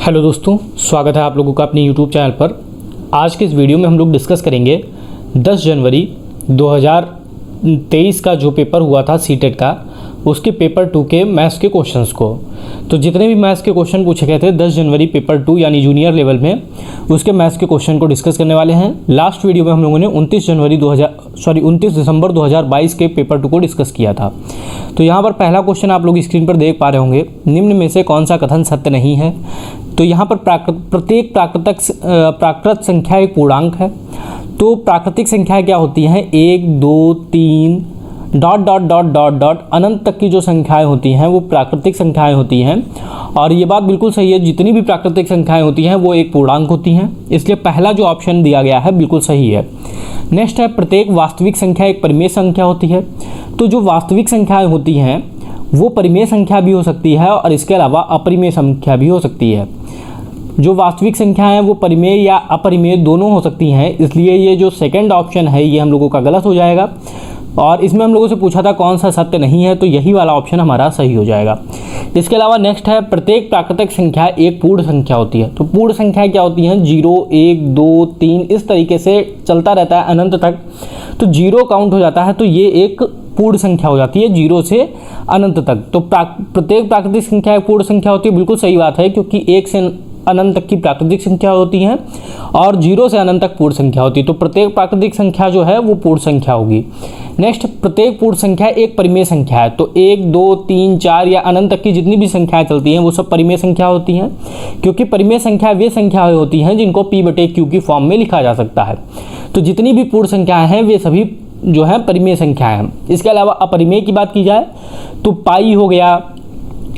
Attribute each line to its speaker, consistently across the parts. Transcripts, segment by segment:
Speaker 1: Hello दोस्तों, स्वागत है आप लोगों का अपने यूट्यूब चैनल पर। आज के इस वीडियो में हम लोग डिस्कस करेंगे 10 जनवरी 2023 का जो पेपर हुआ था सीटेट का, उसके पेपर 2 के मैथ्स के क्वेश्चंस को। तो जितने भी मैथ्स के क्वेश्चन पूछे गए थे 10 जनवरी पेपर 2 यानी जूनियर लेवल में, उसके मैथ्स के क्वेश्चन को डिस्कस करने वाले हैं। लास्ट वीडियो में हम लोगों ने 29 दिसंबर 2022 के पेपर 2 को डिस्कस किया था। तो यहाँ पर पहला क्वेश्चन आप लोग स्क्रीन पर देख पा रहे होंगे, निम्न में से कौन सा कथन सत्य नहीं है। तो यहाँ पर प्रत्येक प्राकृत संख्या एक पूर्णांक है। तो प्राकृतिक संख्या क्या होती हैं? 1 2 3 ... अनंत तक की जो संख्याएं होती हैं वो प्राकृतिक संख्याएं होती हैं। और ये बात बिल्कुल सही है, जितनी भी प्राकृतिक संख्याएं होती हैं वो एक पूर्णांक होती हैं, इसलिए पहला जो ऑप्शन दिया गया है बिल्कुल सही है। नेक्स्ट है, प्रत्येक वास्तविक संख्या एक परिमेय संख्या होती है। तो जो वास्तविक संख्याएं होती हैं वो परिमेय संख्या भी हो सकती है और इसके अलावा अपरिमेय संख्या भी हो सकती है। जो वास्तविक संख्या है वो परिमेय या अपरिमेय दोनों हो सकती हैं, इसलिए ये जो सेकंड ऑप्शन है ये हम लोगों का गलत हो जाएगा। और इसमें हम लोगों से पूछा था कौन सा सत्य नहीं है, तो यही वाला ऑप्शन हमारा सही हो जाएगा। इसके अलावा नेक्स्ट है, प्रत्येक प्राकृतिक संख्या एक पूर्ण संख्या होती है। तो पूर्ण संख्या क्या होती हैं? 0 1 2 3 इस तरीके से चलता रहता है अनंत तक। तो 0 काउंट हो जाता है तो ये एक पूर्ण संख्या हो जाती है 0 से अनंत तक। तो प्रत्येक प्राकृतिक संख्या एक पूर्ण संख्या होती है, बिल्कुल सही बात है, क्योंकि 1 से अनंत तक की प्राकृतिक संख्या होती हैं और 0 से अनंत तक पूर्ण संख्या होती है। तो प्रत्येक प्राकृतिक संख्या जो है वो पूर्ण संख्या होगी। नेक्स्ट, प्रत्येक पूर्ण संख्या एक परिमेय संख्या है। तो 1 2 3 4 या अनंत तक की जितनी भी संख्याएं चलती हैं वो सब परिमेय संख्या होती हैं, क्योंकि परिमेय संख्या वे संख्याएं होती हैं जिनको P/Q की फॉर्म में लिखा जा सकता है। तो जितनी भी पूर्ण संख्याएं हैं वे सभी जो है परिमेय संख्याएं हैं। इसके अलावा अपरिमेय की बात की जाए तो पाई हो गया,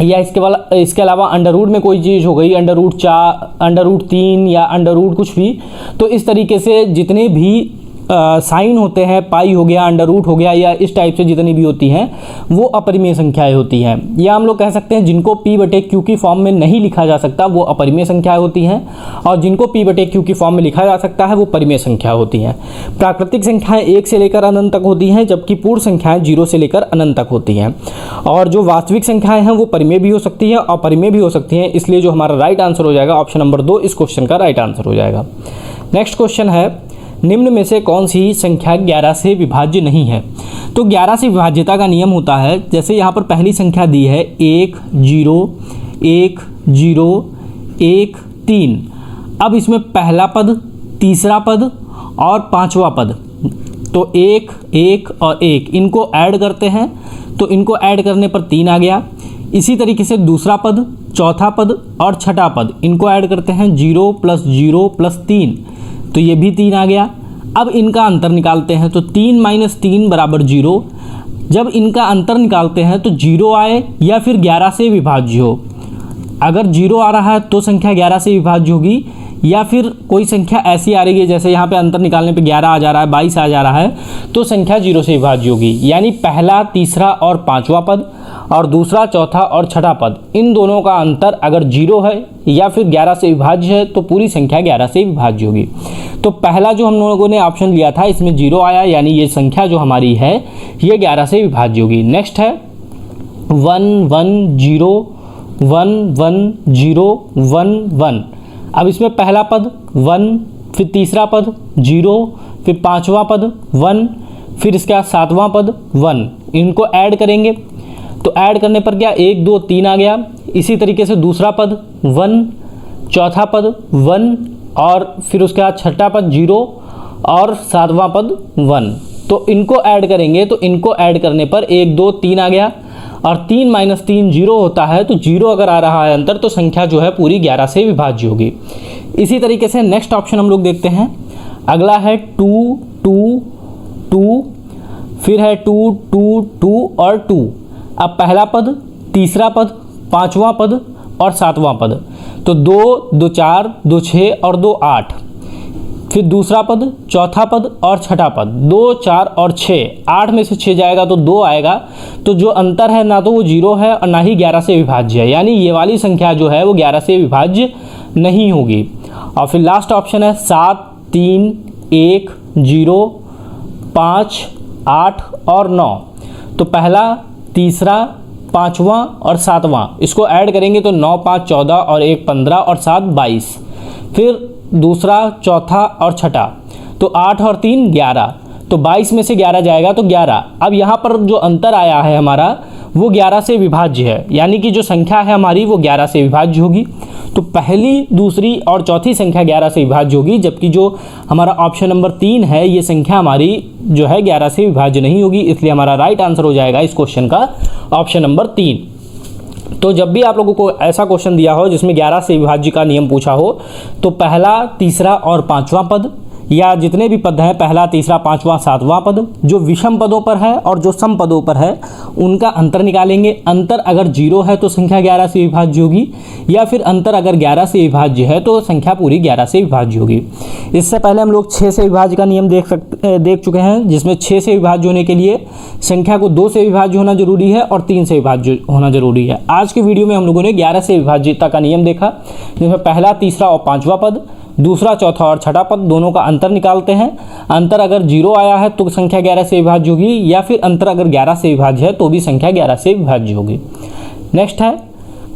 Speaker 1: या इसके अलावा अंडर रूट में कोई चीज़ हो गई, अंडर रूट 4 अंडर रूट 3 या अंडर रूट कुछ भी। तो इस तरीके से जितने भी साइन होते हैं, पाई हो गया, अंडर रूट हो गया, या इस टाइप से जितनी भी होती हैं वो अपरिमेय संख्याएं होती हैं। या हम लोग कह सकते हैं जिनको P/Q की फॉर्म में नहीं लिखा जा सकता वो अपरिमेय संख्याएं होती हैं, और जिनको P/Q की फॉर्म में लिखा जा सकता है वो परिमेय संख्या होती हैं। प्राकृतिक संख्याएं 1 से लेकर अनंत तक होती हैं, जबकि पूर्ण संख्याएं 0 से लेकर अनंत तक होती हैं। और जो वास्तविक संख्याएं हैं वो परिमेय भी हो सकती हैं और अपरिमेय भी हो सकती हैं, इसलिए जो हमारा राइट आंसर हो जाएगा ऑप्शन नंबर 2 इस क्वेश्चन का राइट आंसर हो जाएगा। नेक्स्ट क्वेश्चन है, निम्न में से कौन सी संख्या 11 से विभाज्य नहीं है। तो 11 से विभाज्यता का नियम होता है, जैसे यहाँ पर पहली संख्या दी है 1 0 1 0 1 3। अब इसमें पहला पद, तीसरा पद और पांचवा पद, तो 1 1 और 1 इनको ऐड करते हैं, तो इनको ऐड करने पर 3 आ गया। इसी तरीके से दूसरा पद, चौथा पद और छठा पद, इनको ऐड करते हैं 0 + 0 + 3, तो ये भी 3 आ गया। अब इनका अंतर निकालते हैं, तो 3 - 3 = 0। जब इनका अंतर निकालते हैं तो 0 आए या फिर 11 से विभाज्य हो। अगर 0 आ रहा है तो संख्या 11 से विभाज्य होगी, या फिर कोई संख्या ऐसी आ रही है जैसे यहाँ पे अंतर निकालने पे 11 आ जा रहा है, 22 आ जा रहा है, तो संख्या 0 से विभाज्य होगी। यानी पहला, तीसरा और पांचवा पद और दूसरा, चौथा और छठा पद, इन दोनों का अंतर अगर 0 है या फिर 11 से विभाज्य है तो पूरी संख्या 11 से विभाज्य होगी। तो पहला जो हम लोगों ने ऑप्शन लिया था इसमें 0 आया, यानी ये संख्या जो हमारी है ये 11 से विभाज्य होगी। नेक्स्ट है 1 1 0 1 1 0 1 1। अब इसमें पहला पद 1, फिर तीसरा पद 0, फिर पांचवा पद 1, फिर इसका सातवां पद 1, इनको ऐड करेंगे तो ऐड करने पर क्या 1 2 3 आ गया। इसी तरीके से दूसरा पद 1, चौथा पद 1 और फिर उसके बाद छठा पद 0 और सातवां पद 1, तो इनको ऐड करेंगे, तो इनको ऐड करने पर 1 2 3 आ गया, और 3 - 3 0 होता है, तो 0 अगर आ रहा है अंतर तो संख्या जो है पूरी 11 से विभाज्य होगी। इसी तरीके से नेक्स्ट ऑप्शन हम लोग देखते हैं। अगला है 2 2 2, फिर है 2 2 2 और 2। अब पहला पद, तीसरा पद, पांचवा पद और सातवां पद, तो 2 2 4 2 6 और 2 8। फिर दूसरा पद, चौथा पद और छठा पद, 2 4 और 6, 8 में से 6 जाएगा तो 2 आएगा। तो जो अंतर है ना तो वो 0 है और ना ही 11 से विभाज्य है, यानी ये वाली संख्या जो है वो 11 से विभाज्य नहीं होगी। और फिर लास्ट ऑप्शन है 7 3 1 0 5 8 और 9। तो पहला, तीसरा, पाँचवां और सातवां, इसको ऐड करेंगे तो 9 5 14 और 1 15 और 7 22। फिर दूसरा, चौथा और छठा, तो 8 और 3 11, तो 22 में से 11 जाएगा तो 11। अब यहाँ पर जो अंतर आया है हमारा वो 11 से विभाज्य है, यानी कि जो संख्या है हमारी वो 11 से विभाज्य होगी। तो पहली, दूसरी और चौथी संख्या 11 से विभाज्य होगी, जबकि जो हमारा ऑप्शन नंबर 3 है ये संख्या हमारी जो है 11 से विभाज्य नहीं होगी। इसलिए हमारा राइट आंसर हो जाएगा इस क्वेश्चन का ऑप्शन नंबर 3। तो जब भी आप लोगों को ऐसा क्वेश्चन दिया हो जिसमें 11 से विभाज्य का नियम पूछा हो, तो पहला, तीसरा और पांचवा पद, या जितने भी पद हैं पहला, तीसरा, पांचवा, सातवां पद, जो विषम पदों पर है और जो सम पदों पर है उनका अंतर निकालेंगे। अंतर अगर 0 है तो संख्या 11 से विभाज्य होगी, या फिर अंतर अगर 11 से विभाज्य है तो संख्या पूरी 11 से विभाज्य होगी। इससे पहले हम लोग 6 से विभाज्य का नियम देख चुके हैं, जिसमें 6 से विभाज्य होने के लिए संख्या को 2 से विभाज्य होना जरूरी है और 3 से विभाज्य होना जरूरी है। आज की वीडियो में हम लोगों ने 11 से विभाज्यता का नियम देखा, जिसमें पहला, तीसरा और पांचवा पद, दूसरा, चौथा और छठा पद, दोनों का अंतर निकालते हैं। अंतर अगर 0 आया है तो संख्या 11 से विभाज्य होगी, या फिर अंतर अगर 11 से विभाज्य है तो भी संख्या 11 से विभाज्य होगी। नेक्स्ट है,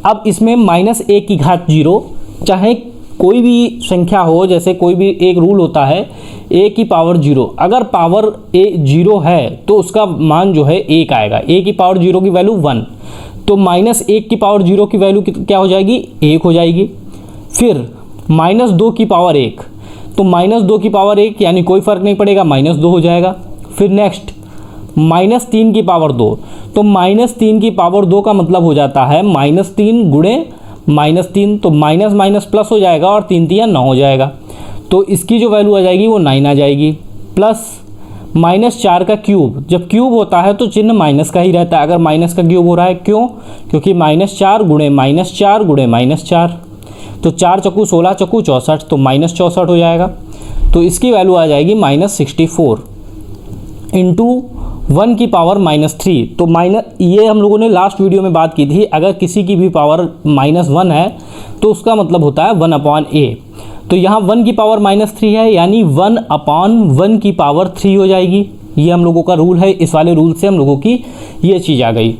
Speaker 1: अब इसमें -1 की घात 0, चाहे कोई भी संख्या हो, जैसे कोई भी एक रूल होता है a की पावर 0, अगर पावर a 0 है तो उसका मान जो है 1 आएगा। a की पावर 0 की वैल्यू 1, तो -1 की पावर 0 की वैल्यू क्या हो जाएगी, 1 हो जाएगी। फिर -2 की पावर 1, तो -2 की पावर 1 यानी कोई फर्क नहीं पड़ेगा, -2 हो जाएगा। फिर नेक्स्ट -3 की पावर 2, तो -3 की पावर 2 का मतलब हो जाता है -3 गुणे -3, तो माइनस माइनस प्लस हो जाएगा और 3 3 9 हो जाएगा, तो इसकी जो वैल्यू आ जाएगी वो 9 आ जाएगी। प्लस -4 का क्यूब, जब क्यूब होता है तो चिन्ह माइनस का ही रहता है, अगर माइनस का क्यूब हो रहा है, क्यों, क्योंकि -4 गुणे -4 गुणे -4, तो 4 चक्कू 16 चक्कू 64, तो -64 हो जाएगा। तो इसकी वैल्यू आ जाएगी -64 इंटू 1 की पावर -3, तो ये हम लोगों ने लास्ट वीडियो में बात की थी, अगर किसी की भी पावर -1 है तो उसका मतलब होता है 1/a। तो यहाँ 1 की पावर -3 है, यानी 1/1 की पावर 3 हो जाएगी। ये हम लोगों का रूल है, इस वाले रूल से हम लोगों की ये चीज़ आ गई।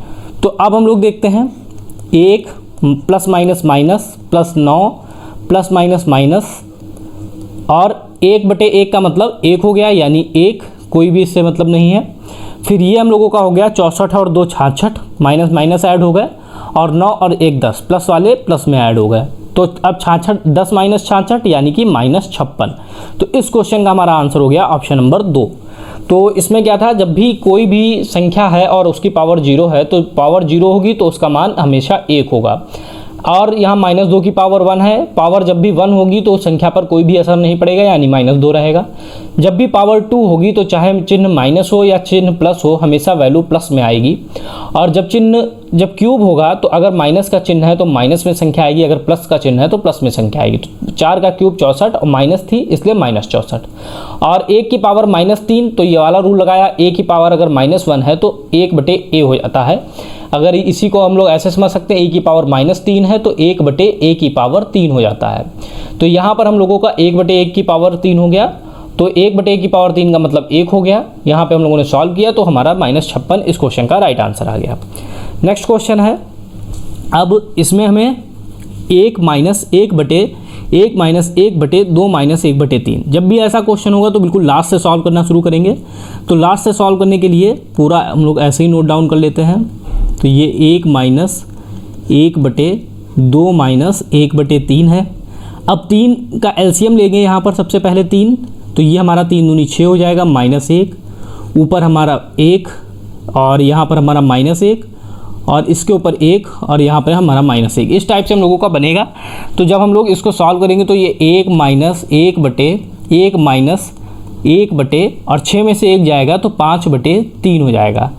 Speaker 1: तो अब हम लोग देखते हैं 1 plus minus minus plus 9 plus minus minus, और 1/1 का मतलब 1 हो गया, यानी 1, कोई भी इससे मतलब नहीं है। फिर ये हम लोगों का हो गया 64 और 2 66, माइनस माइनस ऐड हो गए, और 9 और 1 10, प्लस वाले प्लस में ऐड हो गए। तो अब 66, 10 माइनस 66 यानी कि -56। तो इस क्वेश्चन का हमारा आंसर हो गया ऑप्शन नंबर 2। तो इसमें क्या था, जब भी कोई भी संख्या है और उसकी पावर 0 है तो पावर 0 होगी तो उसका मान हमेशा 1 होगा। और यहाँ -2 की पावर 1 है, पावर जब भी 1 होगी तो संख्या पर कोई भी असर नहीं पड़ेगा, यानी -2 रहेगा। जब भी पावर 2 होगी तो चाहे चिन्ह माइनस हो या चिन्ह प्लस हो, हमेशा वैल्यू प्लस में आएगी। और जब क्यूब होगा तो अगर माइनस का चिन्ह है तो माइनस में संख्या आएगी, अगर प्लस का चिन्ह है तो प्लस में संख्या आएगी। तो 4 का क्यूब 64 और माइनस थी इसलिए -64। और 1 की पावर -3, तो ये वाला रूल लगाया, a की पावर अगर -1 है तो 1/a हो जाता है। अगर इसी को हम लोग ऐसे समझ सकते हैं, a की पावर -3 है तो 1/a की पावर 3 हो जाता है। तो यहाँ पर हम लोगों का 1/1 की पावर 3 हो गया, तो 1/1 की पावर 3 का मतलब 1 हो गया। यहाँ पे हम लोगों ने सॉल्व किया तो हमारा -56 इस क्वेश्चन का राइट आंसर आ गया। नेक्स्ट क्वेश्चन है, अब इसमें हमें 1 माइनस 1/2 माइनस 1/3, जब भी ऐसा क्वेश्चन होगा तो बिल्कुल लास्ट से सॉल्व करना शुरू करेंगे। तो लास्ट से सॉल्व करने के लिए पूरा हम लोग ऐसे ही नोट डाउन कर लेते हैं। तो ये 1 माइनस 1/2 माइनस 1/3 है। अब 3 का एलसीएम लेंगे यहाँ पर सबसे पहले 3, तो ये हमारा 3 दूनी 6 हो जाएगा, -1, ऊपर हमारा 1 और यहाँ पर हमारा -1 और इसके ऊपर 1 और यहाँ पर हमारा -1, इस टाइप से हम लोगों का बनेगा। तो जब हम लोग इसको सॉल्व करेंगे तो ये 1 माइनस 1/1 माइनस 1/, और 6 में से 1 जाएगा तो 5/3 हो जाएगा।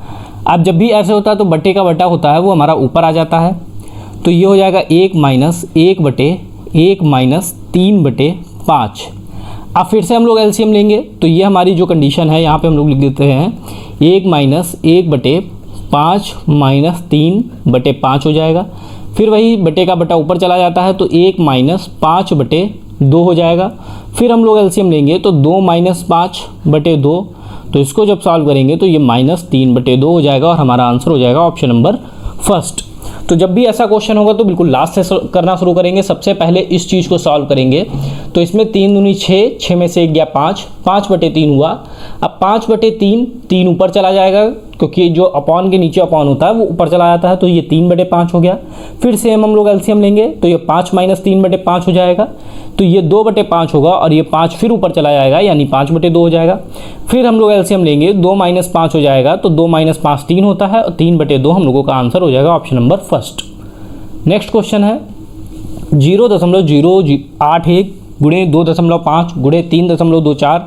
Speaker 1: अब जब भी ऐसे होता है तो बटे का बटा होता है वो हमारा ऊपर आ जाता है, तो ये हो जाएगा 1 माइनस 1/1 माइनस 3/5। अब फिर से हम लोग एलसीएम लेंगे, तो ये हमारी जो कंडीशन है यहाँ पे हम लोग लिख देते हैं 1 माइनस 1/5 माइनस 3/5 हो जाएगा। फिर वही बटे का बटा ऊपर चला जाता है तो 1 माइनस 5/2 हो जाएगा। फिर हम लोग एलसीएम लेंगे तो 2 माइनस 5/2, तो इसको जब सॉल्व करेंगे तो ये -3/2 हो जाएगा और हमारा आंसर हो जाएगा ऑप्शन नंबर फर्स्ट। तो जब भी ऐसा क्वेश्चन होगा तो बिल्कुल लास्ट से करना शुरू करेंगे। सबसे पहले इस चीज़ को सॉल्व करेंगे। तो इसमें 3 दूनी 6, 6 में से 1 गया 5, 5/3 हुआ। अब 5/3, 3 ऊपर चला जाएगा क्योंकि जो अपॉन के नीचे अपॉन होता है वो ऊपर चला जाता है, तो ये 3/5 हो गया। फिर सेम हम लोग एलसीएम लेंगे तो ये 5 - 3/5 हो जाएगा, तो ये 2/5 होगा और ये 5 फिर ऊपर चला जाएगा यानी 5/2 हो जाएगा। फिर हम लोग एलसीएम लेंगे, 2 - 5 हो जाएगा, तो 2 - 5 3 होता है और 3/2 हम लोगों का आंसर हो जाएगा option number first. Next question है 0.081 गुणे 2.5 गुणे 3.24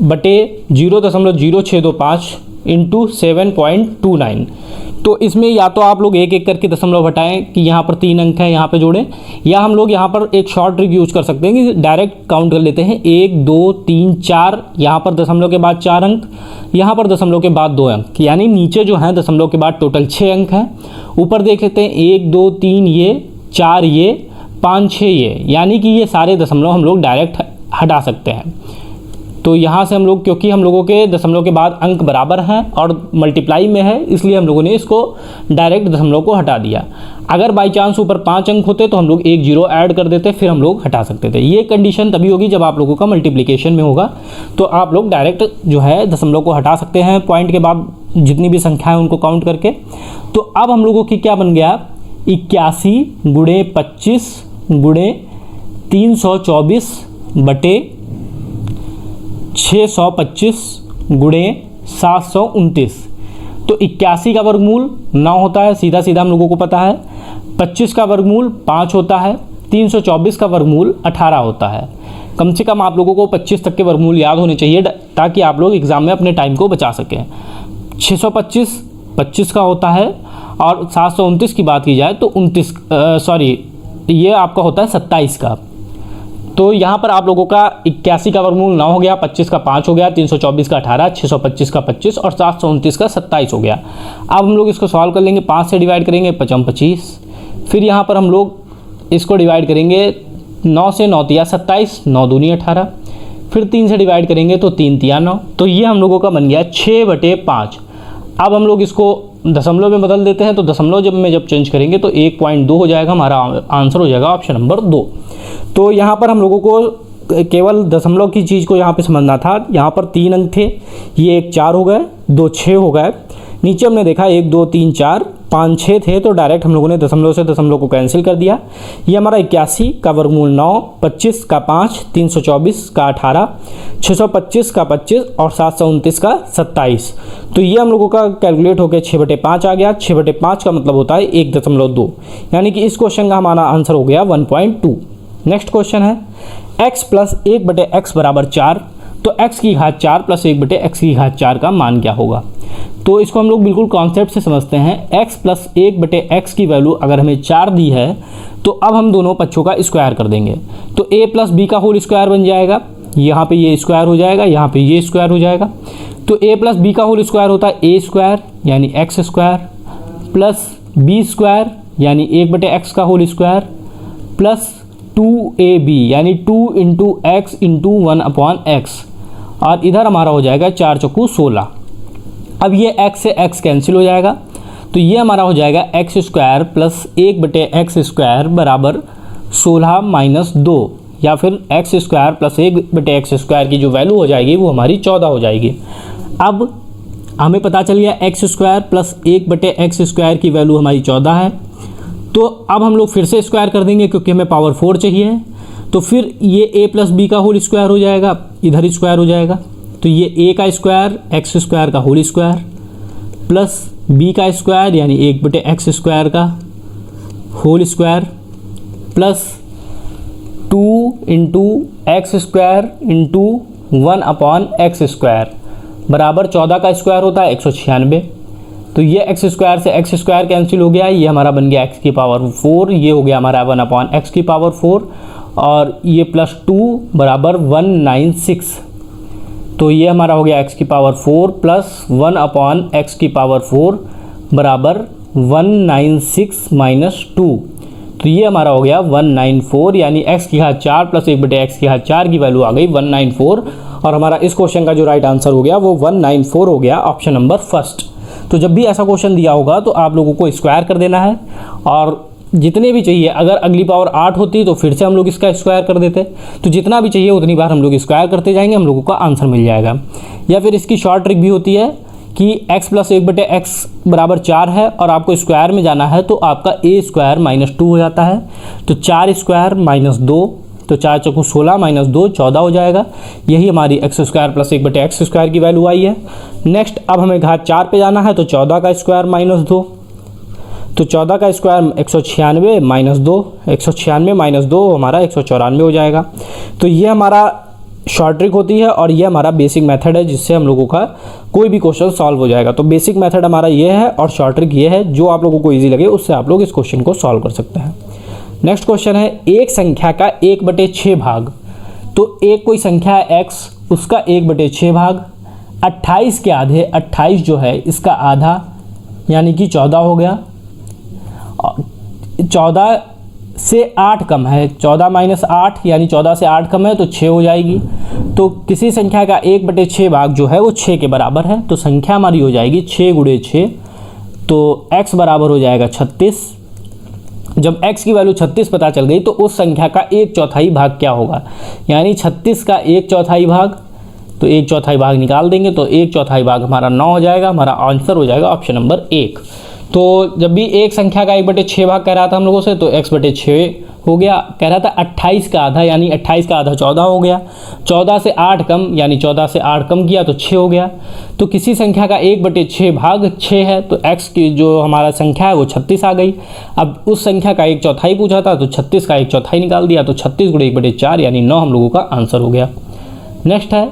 Speaker 1: बटे 0.0625 इंटू 7.29। तो इसमें या तो आप लोग एक एक करके दशमलव हटाएं कि यहाँ पर 3 अंक हैं यहाँ पे जोड़ें, या हम लोग यहाँ पर एक शॉर्ट ट्रिक यूज कर सकते हैं कि डायरेक्ट काउंट कर लेते हैं। 1 2 3 4, यहाँ पर दशमलव के बाद 4 अंक, यहाँ पर दशमलव के बाद 2 अंक, यानी नीचे जो है दशमलव के बाद टोटल 6 अंक हैं। ऊपर देख लेते हैं 1 2 3 ये, 4 ये, 5 6 ये, यानी कि ये सारे दशमलव हम लोग डायरेक्ट हटा सकते हैं। तो यहाँ से हम लोग, क्योंकि हम लोगों के दशमलव के बाद अंक बराबर हैं और मल्टीप्लाई में है, इसलिए हम लोगों ने इसको डायरेक्ट दशमलव को हटा दिया। अगर बाई चांस ऊपर 5 अंक होते तो हम लोग 1 0 ऐड कर देते, फिर हम लोग हटा सकते थे। ये कंडीशन तभी होगी जब आप लोगों का मल्टीप्लिकेशन में होगा, तो आप लोग डायरेक्ट जो है दशमलव को हटा सकते हैं पॉइंट के बाद जितनी भी संख्या है उनको काउंट करके। तो अब हम लोगों की क्या बन गया, 81 गुणे 25 गुणे 324 बटे 625 गुणे 729। तो 81 का वर्गमूल 9 होता है, सीधा सीधा हम लोगों को पता है। 25 का वर्गमूल 5 होता है। 324 का वर्गमूल 18 होता है। कम से कम आप लोगों को 25 तक के वर्गमूल याद होने चाहिए ताकि आप लोग एग्जाम में अपने टाइम को बचा सकें। 625 25 का होता है और 729 की बात की जाए तो 29 ये आपका होता है 27 का। तो यहाँ पर आप लोगों का 81 का वर्गमूल 9 हो गया, 25 का 5 हो गया, 324 का 18, 625 का 25 और 729 का 27 हो गया। अब हम लोग इसको सॉल्व कर लेंगे, 5 से डिवाइड करेंगे 5 25, फिर यहाँ पर हम लोग इसको डिवाइड करेंगे 9 से 9 तिया 27, 9 दूनी 18, फिर 3 से डिवाइड करेंगे तो 3 तिया 9। तो ये हम लोगों का बन गया 6/5। अब हम लोग इसको दशमलव में बदल देते हैं, तो दशमलव जब चेंज करेंगे तो 1.2 हो जाएगा, हमारा आंसर हो जाएगा ऑप्शन नंबर 2। तो यहाँ पर हम लोगों को केवल दशमलव की चीज़ को यहाँ पे समझना था। यहाँ पर 3 अंक थे, ये 1 4 हो गए, 2 6 हो गए। नीचे हमने देखा 1 2 3 4 5 6 थे, तो डायरेक्ट हम लोगों ने दशमलव से दशमलव को कैंसिल कर दिया। ये हमारा 81 का वर्गमूल 9, 25 का 5, 324 का 18, 625 का 25 और 729 का 27। तो ये हम लोगों का कैलकुलेट होकर 6/5 आ गया। 6/5 का मतलब होता है 1.2, यानी कि इस क्वेश्चन का हमारा आंसर हो गया 1.2। नेक्स्ट क्वेश्चन है x + 1/x = 4। तो x की घात 4 + 1/x की घात 4 का मान क्या होगा। तो इसको हम लोग बिल्कुल कॉन्सेप्ट से समझते हैं। x + 1/x की वैल्यू अगर हमें 4 दी है तो अब हम दोनों पक्षों का स्क्वायर कर देंगे, तो a + b का होल स्क्वायर बन जाएगा। यहाँ पे ये स्क्वायर हो जाएगा, यहाँ पे ये स्क्वायर हो जाएगा। तो a + b का होल स्क्वायर होता है a स्क्वायर यानी x square plus b square यानी 1/x का होल स्क्वायर प्लस 2ab यानी 2 × x × 1/x, और इधर हमारा हो जाएगा 4 चौकू 16। अब ये x से x कैंसिल हो जाएगा, तो ये हमारा हो जाएगा x² + 1/x² बराबर 16 - 2, या फिर x² + 1/x² की जो वैल्यू हो जाएगी वो हमारी 14 हो जाएगी। अब हमें पता चल गया x² + 1/x² की वैल्यू हमारी 14 है। तो अब हम लोग फिर से स्क्वायर कर देंगे क्योंकि हमें पावर 4 चाहिए। तो फिर ये a + b का होल स्क्वायर हो जाएगा, इधर स्क्वायर हो जाएगा। तो ये a का स्क्वायर x² का होल स्क्वायर प्लस b का स्क्वायर यानी 1/x² का whole square plus 2 × x² × 1/x² बराबर 14 का स्क्वायर होता है 196। तो ये x² से x² कैंसिल हो गया, ये हमारा बन गया x की पावर 4, ये हो गया हमारा 1/x की पावर 4, और ये प्लस 2 बराबर 196। तो ये हमारा हो गया x की पावर 4 प्लस 1/x की पावर 4 बराबर 196 - 2। तो ये हमारा हो गया 194, यानी x की घात 4 + 1/x की घात 4 की वैल्यू आ गई 194, और हमारा इस क्वेश्चन का जो राइट आंसर हो गया वो 194 हो गया, ऑप्शन नंबर फर्स्ट। तो जब भी ऐसा क्वेश्चन दिया होगा तो आप लोगों को स्क्वायर कर देना है, और जितने भी चाहिए, अगर अगली पावर 8 होती तो फिर से हम लोग इसका स्क्वायर कर देते, तो जितना भी चाहिए उतनी बार हम लोग स्क्वायर करते जाएंगे, हम लोगों का आंसर मिल जाएगा। या फिर इसकी शॉर्ट ट्रिक भी होती है कि x + 1/x बराबर 4 है और आपको स्क्वायर में जाना है, तो आपका a² - 2 हो जाता है, तो 4² - 2, तो 4 चौको 16 - 2 14 हो जाएगा। यही हमारी x² + 1/x² की वैल्यू आई है। नेक्स्ट अब हमें घात 4 पे जाना है, तो 14 का स्क्वायर - 2, तो 14 का स्क्वायर 196 - 2, 196 - 2 हमारा 194 हो जाएगा। तो ये हमारा शॉर्ट ट्रिक होती है और ये हमारा बेसिक मेथड है जिससे हम लोगों का कोई भी क्वेश्चन सॉल्व हो जाएगा। तो बेसिक मेथड हमारा ये है और शॉर्ट ट्रिक ये है, जो आप लोगों को ईजी लगे उससे आप लोग इस क्वेश्चन को सॉल्व कर सकते हैं। नेक्स्ट क्वेश्चन है, एक संख्या का 1/6 भाग, तो एक कोई संख्या है x, उसका 1/6 भाग 28 के आधे, 28 जो है इसका आधा यानी कि 14 हो गया। 14 से 8 कम है, 14 - 8 यानी 14 से 8 कम है तो 6 हो जाएगी। तो किसी संख्या का 1/6 भाग जो है वो 6 के बराबर है, तो संख्या हमारी हो जाएगी 6 × 6, तो x बराबर हो जाएगा 36। जब x की वैल्यू 36 पता चल गई तो उस संख्या का 1/4 भाग क्या होगा, यानी 36 का 1/4 भाग, तो 1/4 भाग निकाल देंगे तो 1/4 भाग हमारा 9 हो जाएगा। हमारा आंसर हो जाएगा ऑप्शन नंबर 1। तो जब भी एक संख्या का 1/6 भाग कह रहा था हम लोगों से, तो x/6 हो गया। कह रहा था 28 का आधा, यानी 28 का आधा 14 हो गया। 14 से 8 कम, यानी 14 से 8 कम किया तो 6 हो गया। तो किसी संख्या का 1/6 भाग 6 है, तो x की जो हमारा संख्या है वो 36 आ गई। अब उस संख्या का 1/4 पूछा था, तो 36 का 1/4 निकाल दिया, तो 36 × 1/4 यानी 9 हम लोगों का आंसर हो गया। नेक्स्ट है,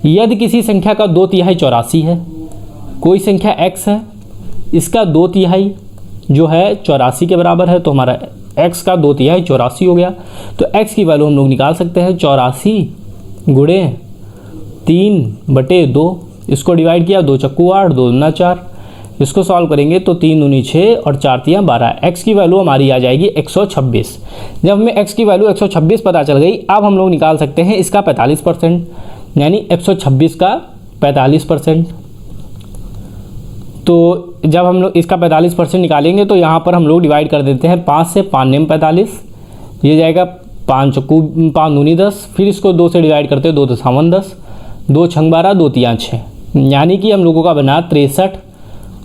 Speaker 1: यदि किसी संख्या का 2/3 84 है, कोई संख्या x है, इसका 2/3 जो है 84 के बराबर है, तो हमारा x का 2/3 84 हो गया। तो x की वैल्यू हम लोग निकाल सकते हैं 84 × 3/2, इसको डिवाइड किया 2 चक्कू 8, 2 दूना 4, इसको सॉल्व करेंगे तो 3 दूनी 6 और 4 तियाँ 12। x की वैल्यू हमारी आ जाएगी 126। जब हमें x की वैल्यू 126 पता चल गई, अब हम लोग निकाल सकते हैं इसका 45%, यानी 126 का 45%। तो जब हम लोग इसका 45% निकालेंगे तो यहाँ पर हम लोग डिवाइड कर देते हैं 5 से, 5 नेम 45, ये जाएगा 5 चक्कू 5 दूनी 10, फिर इसको 2 से डिवाइड करते हैं 2 दशामन 10, 2 छंग 12, 2 तियाँ 6, यानी कि हम लोगों का बना 63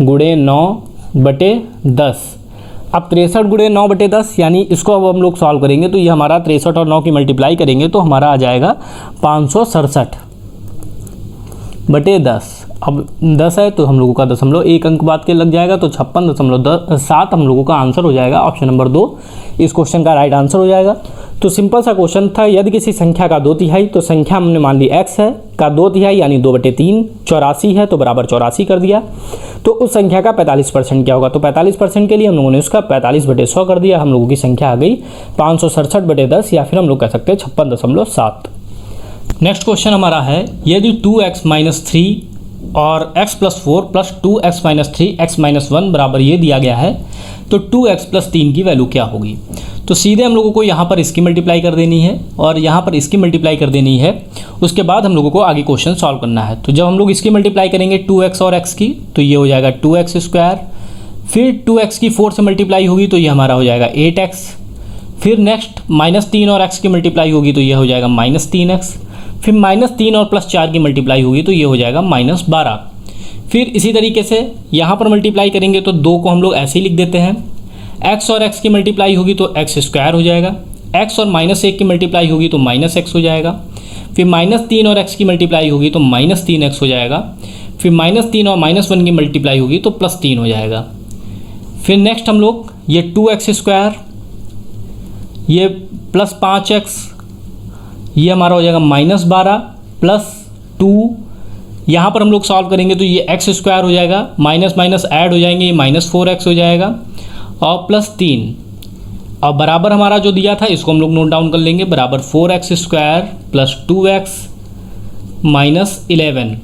Speaker 1: × 9/10। अब 63 × 9/10 यानी इसको अब हम लोग सॉल्व करेंगे तो ये हमारा 63 और 9 की मल्टीप्लाई करेंगे तो हमारा आ जाएगा 567/10। अब 10 है तो हम लोगों का 0.1 अंक बाद के लग जाएगा, तो 56.7 हम लोगों का आंसर हो जाएगा। ऑप्शन नंबर 2 इस क्वेश्चन का राइट आंसर हो जाएगा। तो सिंपल सा क्वेश्चन था, यदि किसी संख्या का 2/3, तो संख्या हमने मान ली x है, का 2/3 यानी 2/3 84 है, तो बराबर 84 कर दिया। तो उस संख्या का 45% क्या होगा, तो 45% के लिए हम लोगों ने उसका 45/100 कर दिया। हम लोगों की संख्या आ गई 567/10, या फिर हम लोग कह सकते हैं 56.7। नेक्स्ट क्वेश्चन हमारा है, यदि 2x - 3 और x + 4 + 2x - 3 x - 1 बराबर ये दिया गया है, तो 2x + 3 की वैल्यू क्या होगी। तो सीधे हम लोगों को यहाँ पर इसकी मल्टीप्लाई कर देनी है और यहाँ पर इसकी मल्टीप्लाई कर देनी है। उसके बाद हम लोगों को आगे क्वेश्चन सॉल्व करना है। तो जब हम लोग इसकी मल्टीप्लाई करेंगे 2x और x की, तो ये हो जाएगा 2x², फिर 2x की 4 से मल्टीप्लाई होगी तो ये हमारा हो जाएगा 8x, फिर नेक्स्ट -3 और x की मल्टीप्लाई होगी तो ये हो जाएगा -3x, फिर -3 और +4 की मल्टीप्लाई होगी तो ये हो जाएगा -12। फिर इसी तरीके से यहाँ पर मल्टीप्लाई करेंगे तो 2 को हम लोग ऐसे ही लिख देते हैं। x और x की मल्टीप्लाई होगी तो x² हो जाएगा, x और -1 की मल्टीप्लाई होगी तो -x हो जाएगा, फिर -3 और x की मल्टीप्लाई होगी तो -3x हो जाएगा, फिर -3 और -1 की मल्टीप्लाई होगी तो +3 हो जाएगा। फिर नेक्स्ट हम लोग ये 2x², ये +5x, ये हमारा हो जाएगा -12 +2। यहाँ पर हम लोग सॉल्व करेंगे तो ये x² हो जाएगा, माइनस माइनस ऐड हो जाएंगे, ये -4x हो जाएगा और +3। अब बराबर हमारा जो दिया था इसको हम लोग नोट डाउन कर लेंगे, बराबर 4x² + 2x - 11।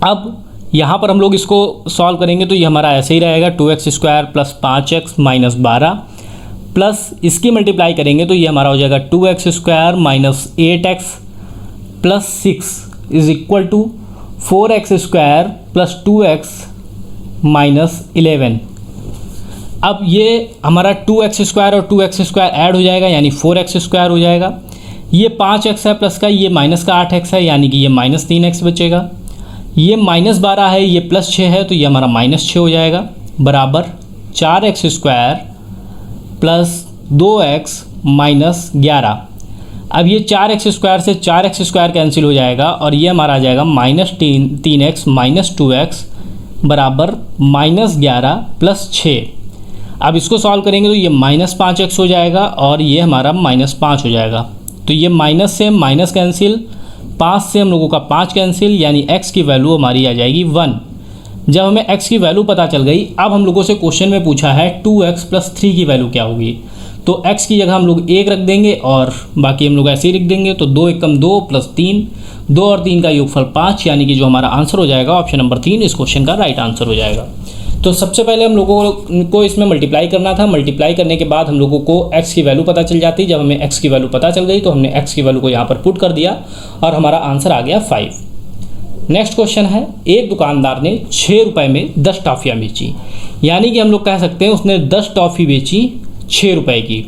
Speaker 1: अब यहाँ पर हम लोग इसको सॉल्व करेंगे तो ये हमारा ऐसे ही रहेगा 2x² + 5x - 12 प्लस इसकी मल्टीप्लाई करेंगे तो ये हमारा हो जाएगा 2x² - 8x + 6 = 4x² + 2x -11। अब ये हमारा 2x² और 2x² ऐड हो जाएगा यानी 4x² हो जाएगा। ये 5x है प्लस का, ये माइनस का 8x है यानी कि ये -3x बचेगा। ये -12 है, ये +6 है तो ये हमारा -6 हो जाएगा, बराबर 4x² प्लस 2x -11। अब ये 4x² से 4x² कैंसिल हो जाएगा और ये हमारा आ जाएगा -3x -2x बराबर -11 + 6। अब इसको सॉल्व करेंगे तो ये -5x हो जाएगा और ये हमारा -5 हो जाएगा। तो ये माइनस से माइनस कैंसिल, 5 से हम लोगों का 5 कैंसिल, यानी x की वैल्यू हमारी आ जाएगी 1। जब हमें x की वैल्यू पता चल गई, अब हम लोगों से क्वेश्चन में पूछा है 2x + 3 की वैल्यू क्या होगी। तो x की जगह हम लोग 1 रख देंगे और बाकी हम लोग ऐसे ही लिख देंगे। तो 2 × 2 + 3, 2 और 3 का योगफल 5, यानी कि जो हमारा आंसर हो जाएगा ऑप्शन नंबर 3 इस क्वेश्चन का राइट आंसर हो जाएगा। तो सबसे पहले हम लोगों को इसमें मल्टीप्लाई करना था। मल्टीप्लाई करने के बाद हम लोगों को x की वैल्यू पता चल जाती। जब हमें x की वैल्यू पता चल गई तो हमने x की वैल्यू को यहाँ पर पुट कर दिया और हमारा आंसर आ गया 5। नेक्स्ट क्वेश्चन है, एक दुकानदार ने 6 रुपये में 10 टॉफ़ियाँ बेची, यानी कि हम लोग कह सकते हैं उसने 10 टॉफ़ी बेची 6 रुपये की।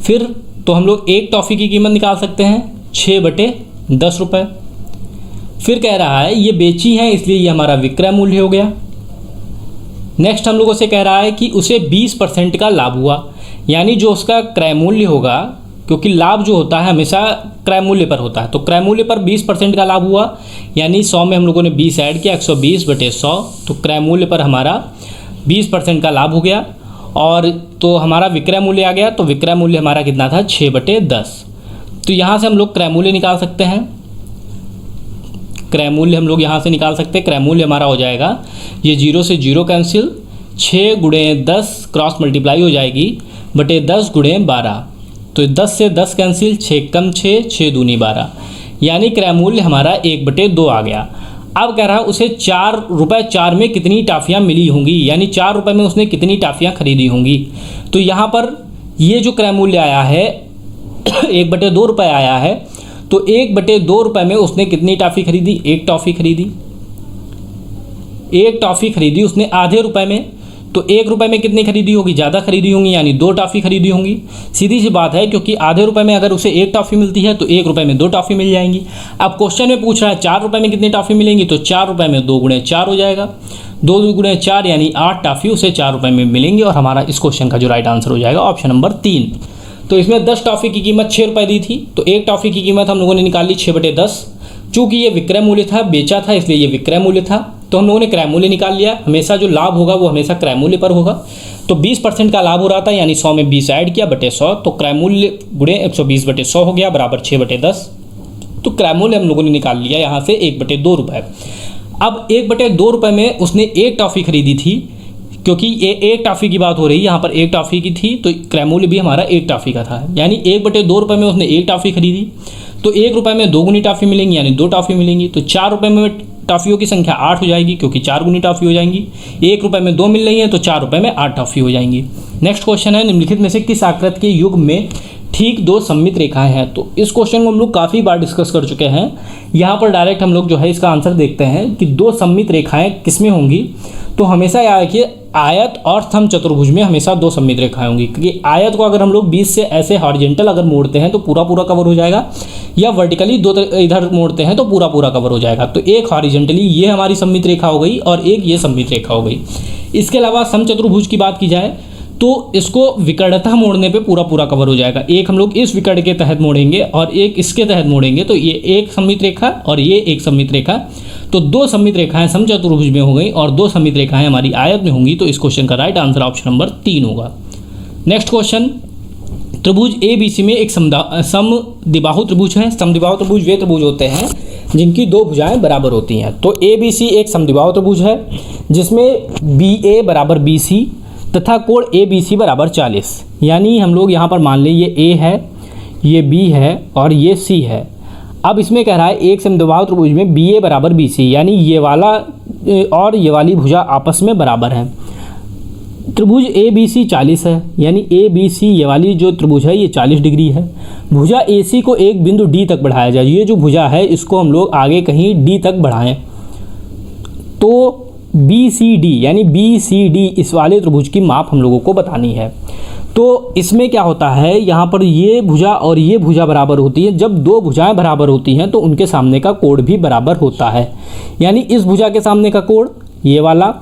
Speaker 1: फिर तो हम लोग एक टॉफ़ी की कीमत निकाल सकते हैं 6/10 रुपये। फिर कह रहा है ये बेची है इसलिए ये हमारा विक्रय मूल्य हो गया। नेक्स्ट हम लोगों से कह रहा है कि उसे 20% का लाभ हुआ, यानी जो उसका क्रय मूल्य होगा, क्योंकि लाभ जो होता है हमेशा क्रय मूल्य पर होता है, तो क्रय मूल्य पर 20% का लाभ हुआ, यानी 100 में हम लोगों ने 20 ऐड किया, 120/100, तो क्रय मूल्य पर हमारा 20% का लाभ हो गया। और तो हमारा विक्रय मूल्य आ गया, तो विक्रय मूल्य हमारा कितना था 6/10। तो यहाँ से हम लोग क्रय मूल्य निकाल सकते हैं। क्रय मूल्य हम लोग यहाँ से निकाल सकते हैं। क्रय मूल्य हमारा हो जाएगा, ये 0 से 0 कैंसिल, 6 × 10 क्रॉस मल्टीप्लाई हो जाएगी बटे 10 × 12, तो 10 से 10 कैंसिल, 6 कम 6, 6 दूनी 12, यानी क्रय मूल्य हमारा 1/2 आ गया। अब कह रहा है उसे 4 रुपये 4 में कितनी टॉफ़ियाँ मिली होंगी, यानी 4 रुपये में उसने कितनी टॉफ़ियाँ खरीदी होंगी। तो यहाँ पर ये जो क्रय मूल्य आया है 1/2 रुपये आया है, तो 1/2 रुपये में उसने कितनी टॉफ़ी खरीदी, एक टॉफ़ी खरीदी। एक टॉफ़ी खरीदी उसने आधे रुपये में, तो 1 रुपये में कितनी खरीदी होगी, ज़्यादा खरीदी होंगी, यानी 2 टॉफ़ी खरीदी होंगी। सीधी सी बात है, क्योंकि आधे रुपये में अगर उसे 1 टॉफ़ी मिलती है तो 1 रुपये में 2 टॉफ़ी मिल जाएंगी। अब क्वेश्चन में पूछ रहा है 4 रुपये में कितनी टॉफ़ी मिलेंगी, तो 4 रुपये में 2 × 4 हो जाएगा, 2 × 4 यानी 8 टॉफ़ी उसे 4 रुपये में मिलेंगी। और हमारा इस क्वेश्चन का जो राइट आंसर हो जाएगा ऑप्शन नंबर 3। तो इसमें 10 टॉफ़ी की कीमत 6 रुपये दी थी, तो एक टॉफ़ी की कीमत हम लोगों ने निकाली 6/10। चूँकि ये विक्रय मूल्य था, बेचा था, इसलिए ये विक्रय मूल्य था, तो हम लोगों ने क्रय मूल्य निकाल लिया। हमेशा जो लाभ होगा वो हमेशा क्रय मूल्य पर होगा। तो 20% का लाभ हो रहा था, यानी 100 में 20 ऐड किया बटे 100, तो क्रय मूल्य गुणे 120/100 हो गया, बराबर 6/10। तो क्रय मूल्य हम लोगों ने निकाल लिया यहाँ से 1/2 रुपये। अब 1/2 रुपये में उसने एक टॉफ़ी खरीदी थी, क्योंकि ये एक टॉफ़ी की बात हो रही है, यहाँ पर एक टॉफ़ी की थी, तो क्रय मूल्य भी हमारा एक टॉफ़ी का था, यानी 1/2 रुपये में उसने एक टॉफ़ी खरीदी, तो 1 रुपये में 2 गुनी टॉफ़ी मिलेंगी, यानी 2 टॉफ़ी मिलेंगी। तो 4 रुपये में टॉफ़ियों की संख्या 8 हो जाएगी, क्योंकि 4 गुनी टॉफ़ी हो जाएंगी। 1 रुपये में 2 मिल रही है, तो 4 रुपये में 8 टॉफ़ी हो जाएंगी। नेक्स्ट क्वेश्चन है, निम्नलिखित में से किस आकृति के युग में ठीक 2 सममित रेखाएं हैं। तो इस क्वेश्चन को हम लोग काफ़ी बार डिस्कस कर चुके हैं। यहाँ पर डायरेक्ट हम लोग जो है इसका आंसर देखते हैं कि 2 सममित रेखाएं किसमें होंगी। तो हमेशा याद रखिए, आयत और समचतुर्भुज में हमेशा 2 सममित रेखाएं होंगी, क्योंकि आयत को अगर हम लोग 20 से ऐसे हॉरिजेंटल अगर मोड़ते हैं तो पूरा पूरा कवर हो जाएगा, या वर्टिकली 2 इधर मोड़ते हैं तो पूरा पूरा कवर हो जाएगा। तो एक हॉरिजेंटली ये हमारी सममित रेखा हो गई और एक ये सममित रेखा हो गई। इसके अलावा समचतुर्भुज की बात की जाए तो इसको विकर्णतः मोड़ने पे पूरा पूरा कवर हो जाएगा। एक हम लोग इस विकर्ण के तहत मोड़ेंगे और एक इसके तहत मोड़ेंगे, तो ये एक सममित रेखा और ये एक सममित रेखा। तो 2 सममित रेखाएं समचतुर्भुज में हो गई और 2 सममित रेखाएं हमारी आयत में होंगी। तो इस क्वेश्चन का राइट आंसर ऑप्शन नंबर 3 होगा। नेक्स्ट क्वेश्चन, त्रिभुज ABC में एक समद्विबाहु त्रिभुज है। समद्विबाहु त्रिभुज वे त्रिभुज होते हैं जिनकी 2 भुजाएं बराबर होती हैं। तो ABC एक समद्विबाहु त्रिभुज है जिसमें BA = BC तथा कोण ABC = 40। यानी हम लोग यहाँ पर मान लें ये A है, ये B है और ये C है। अब इसमें कह रहा है एक समद्विबाहु त्रिभुज में BA = BC, यानी ये वाला और ये वाली भुजा आपस में बराबर है। त्रिभुज ABC 40 है, यानी ABC ये वाली जो त्रिभुज है ये 40 डिग्री है। भुजा AC को एक बिंदु D तक बढ़ाया जाए। ये जो भुजा है इसको हम लोग आगे कहीं D तक बढ़ाएं, तो BCD यानी BCD इस वाले त्रिभुज की माप हम लोगों को बतानी है। तो इसमें क्या होता है, यहाँ पर ये भुजा और ये भुजा बराबर होती है। जब दो भुजाएं बराबर होती हैं तो उनके सामने का कोण भी बराबर होता है। यानी इस भुजा के सामने का कोण ये वाला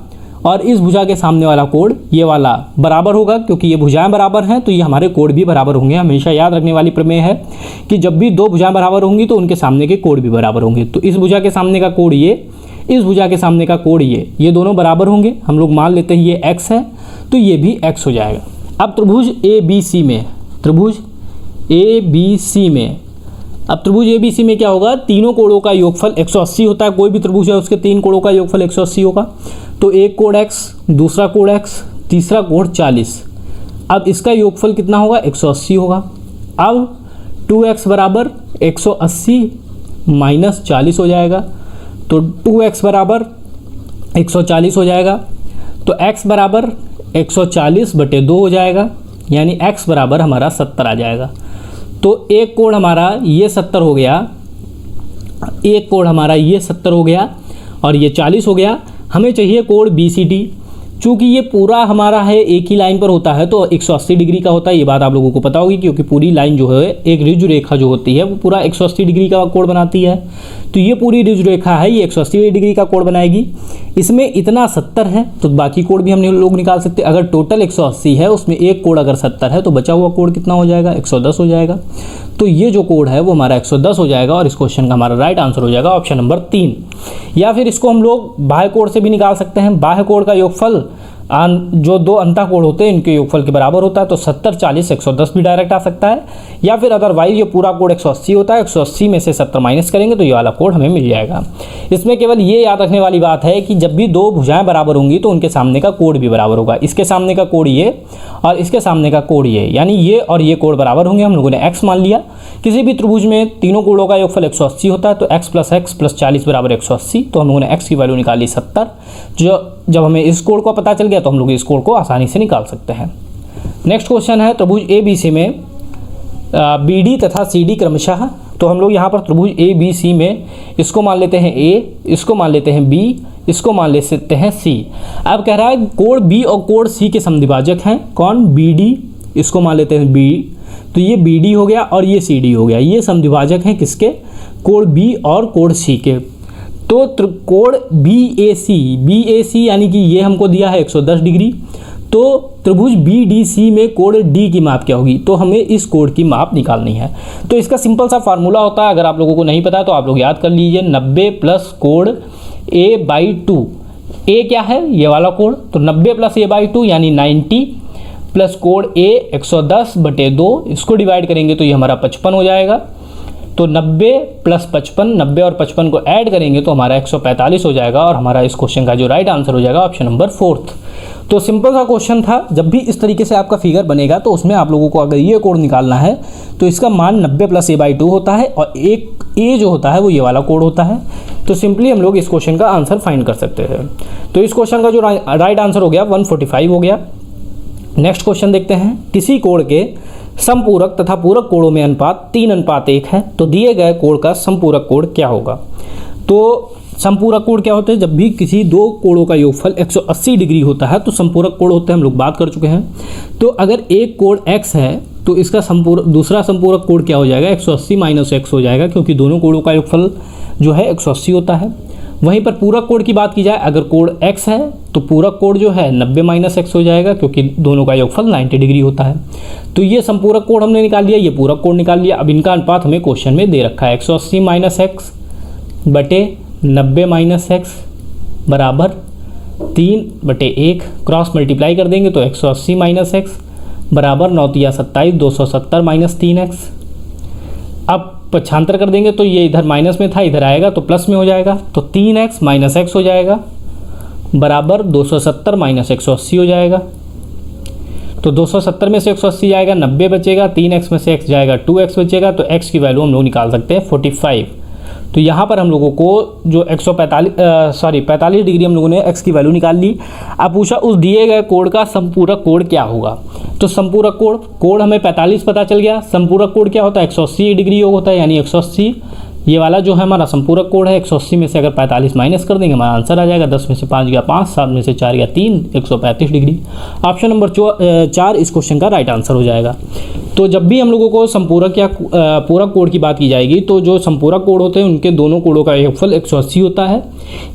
Speaker 1: और इस भुजा के सामने वाला कोण ये वाला बराबर होगा, क्योंकि ये भुजाएं बराबर हैं तो ये हमारे कोण भी बराबर होंगे। हमेशा याद रखने वाली प्रमेय है कि जब भी दो भुजाएं बराबर होंगी तो उनके सामने के कोण भी बराबर होंगे। तो इस भुजा के सामने का कोण ये, इस भुजा के सामने का कोण ये दोनों बराबर होंगे। हम लोग मान लेते हैं ये x है तो ये भी x हो जाएगा। अब त्रिभुज ABC में, त्रिभुज ABC में, अब त्रिभुज ABC में क्या होगा, तीनों कोणों का योगफल 180 होता है। कोई भी त्रिभुज है उसके तीन कोणों का योगफल 180 होगा। तो एक कोण x, दूसरा कोण x, तीसरा कोण 40। अब इसका योगफल कितना होगा, 180 होगा। अब 2x बराबर 180 माइनस 40 हो जाएगा, तो 2x बराबर 140 हो जाएगा। तो x बराबर 140/2 हो जाएगा, यानी x बराबर हमारा 70 आ जाएगा। तो एक कोण हमारा ये 70 हो गया, एक कोण हमारा ये 70 हो गया और ये 40 हो गया। हमें चाहिए कोण BCD। चूँकि ये पूरा हमारा है एक ही लाइन पर होता है तो 180 डिग्री का होता है। ये बात आप लोगों को पता होगी, क्योंकि पूरी लाइन जो है एक ऋजु रेखा जो होती है वो पूरा 180 डिग्री का कोण बनाती है। तो ये पूरी ऋजु रेखा है, ये 180 डिग्री का कोण बनाएगी। इसमें इतना 70 है तो बाकी कोण भी हम लोग निकाल सकते हैं। अगर टोटल 180 है उसमें एक कोण अगर 70 है तो बचा हुआ कोण कितना हो जाएगा, 110 हो जाएगा। तो ये जो कोण है वो हमारा 110 हो जाएगा और इस क्वेश्चन का हमारा राइट आंसर हो जाएगा ऑप्शन नंबर 3। या फिर इसको हम लोग बाह्य कोण से भी निकाल सकते हैं। बाह्य कोण का योगफल जो दो अंतः कोण होते हैं इनके योगफल के बराबर होता है। तो 70 40 110 भी डायरेक्ट आ सकता है, या फिर अदरवाइज ये पूरा कोण 180 होता है, 180 में से 70 माइनस करेंगे तो ये वाला कोण हमें मिल जाएगा। इसमें केवल ये याद रखने वाली बात है कि जब भी दो भुजाएं बराबर होंगी तो उनके सामने का कोण भी बराबर होगा। इसके सामने का कोण ये और इसके सामने का कोण ये, यानी ये और ये कोण बराबर होंगे। हम लोगों ने x मान लिया। किसी भी त्रिभुज में तीनों कोणों का योगफल 180 होता है, तो x प्लस 40 बराबर 180। तो हम लोगों ने x की वैल्यू निकाली 70। जब हमें इस कोण को पता चल गया तो हम लोग इस कोण को आसानी से निकाल सकते हैं। नेक्स्ट क्वेश्चन है त्रिभुज ABC में BD तथा CD क्रमशः। तो हम लोग यहाँ पर त्रिभुज ABC में इसको मान लेते हैं A, इसको मान लेते हैं B, इसको मान लेते हैं C। अब कह रहा है कोण B और कोण C के समद्विभाजक हैं। कौन, BD, इसको मान लेते हैं B। तो ये BD हो गया और ये CD हो गया। ये समद्विभाजक हैं किसके, कोण B और कोण C के। तो कोण BAC यानी कि ये हमको दिया है 110 डिग्री। तो त्रिभुज BDC में कोण D की माप क्या होगी, तो हमें इस कोण की माप निकालनी है। तो इसका सिंपल सा फार्मूला होता है, अगर आप लोगों को नहीं पता तो आप लोग याद कर लीजिए, 90 प्लस कोण A/2। A क्या है, ये वाला कोण, तो 90 प्लस A/2 यानी 90 प्लस कोण A 110/2, इसको डिवाइड करेंगे तो ये हमारा 55 हो जाएगा। तो 90 प्लस 55, 90 और 55 को ऐड करेंगे तो हमारा 145 हो जाएगा और हमारा इस क्वेश्चन का जो राइट आंसर हो जाएगा ऑप्शन नंबर 4। तो सिंपल सा क्वेश्चन था। जब भी इस तरीके से आपका फिगर बनेगा तो उसमें आप लोगों को अगर ये कोण निकालना है तो इसका मान 90 प्लस A/2 होता है और एक A जो होता है वो ये वाला कोण होता है। तो सिंपली हम लोग इस क्वेश्चन का आंसर फाइंड कर सकते हैं। तो इस क्वेश्चन का जो राइट आंसर हो गया 145 हो गया। नेक्स्ट क्वेश्चन देखते हैं। किसी कोण के समपूरक तथा पूरक कोणों में अनुपात 3:1 है, तो दिए गए कोण का समपूरक कोण क्या होगा। तो समपूरक कोण क्या होते हैं, जब भी किसी दो कोणों का योगफल 180 डिग्री होता है तो समपूरक कोण होते हैं, हम लोग बात कर चुके हैं। तो अगर एक कोण x है तो इसका दूसरा समपूरक कोण क्या हो जाएगा, 180 माइनस x हो जाएगा, क्योंकि दोनों कोणों का योगफल जो है 180 होता है। वहीं पर पूरक कोण की बात की जाए, अगर कोण x है तो पूरक कोण जो है 90 माइनस x हो जाएगा, क्योंकि दोनों का योगफल 90 डिग्री होता है। तो ये समपूरक कोण हमने निकाल लिया, ये पूरक कोण निकाल लिया। अब इनका अनुपात हमें क्वेश्चन में दे रखा है 180 माइनस x बटे 90 माइनस x बराबर 3/1। क्रॉस मल्टीप्लाई कर देंगे तो 180 माइनस x बराबर 9 × 27, 270 माइनस 3x। अब पक्षांतर कर देंगे तो ये इधर माइनस में था, इधर आएगा तो प्लस में हो जाएगा। तो 3x माइनस x हो जाएगा बराबर 270 माइनस 180 हो जाएगा। तो 270 में से 180 जाएगा, 90 बचेगा, 3x में से x जाएगा, 2x बचेगा। तो x की वैल्यू हम लोग निकाल सकते हैं 45। तो यहाँ पर हम लोगों को जो 45 डिग्री हम लोगों ने x की वैल्यू निकाल ली। अब पूछा उस दिए गए कोण का संपूरक कोण क्या होगा। तो संपूरक कोण हमें 45 पता चल गया। संपूरक कोण क्या होता है, 180 डिग्री योग होता है, यानी 180 ये वाला जो है हमारा संपूरक कोण है, 180 में से अगर 45 माइनस कर देंगे हमारा आंसर आ जाएगा 10 में से 5 गया 5, 7 में से 4 गया 3, 135 डिग्री। ऑप्शन नंबर 4 इस क्वेश्चन का राइट आंसर हो जाएगा। तो जब भी हम लोगों को संपूरक या पूरक कोण की बात की जाएगी तो जो संपूरक कोण होते हैं उनके दोनों कोणों का योगफल 180 होता है,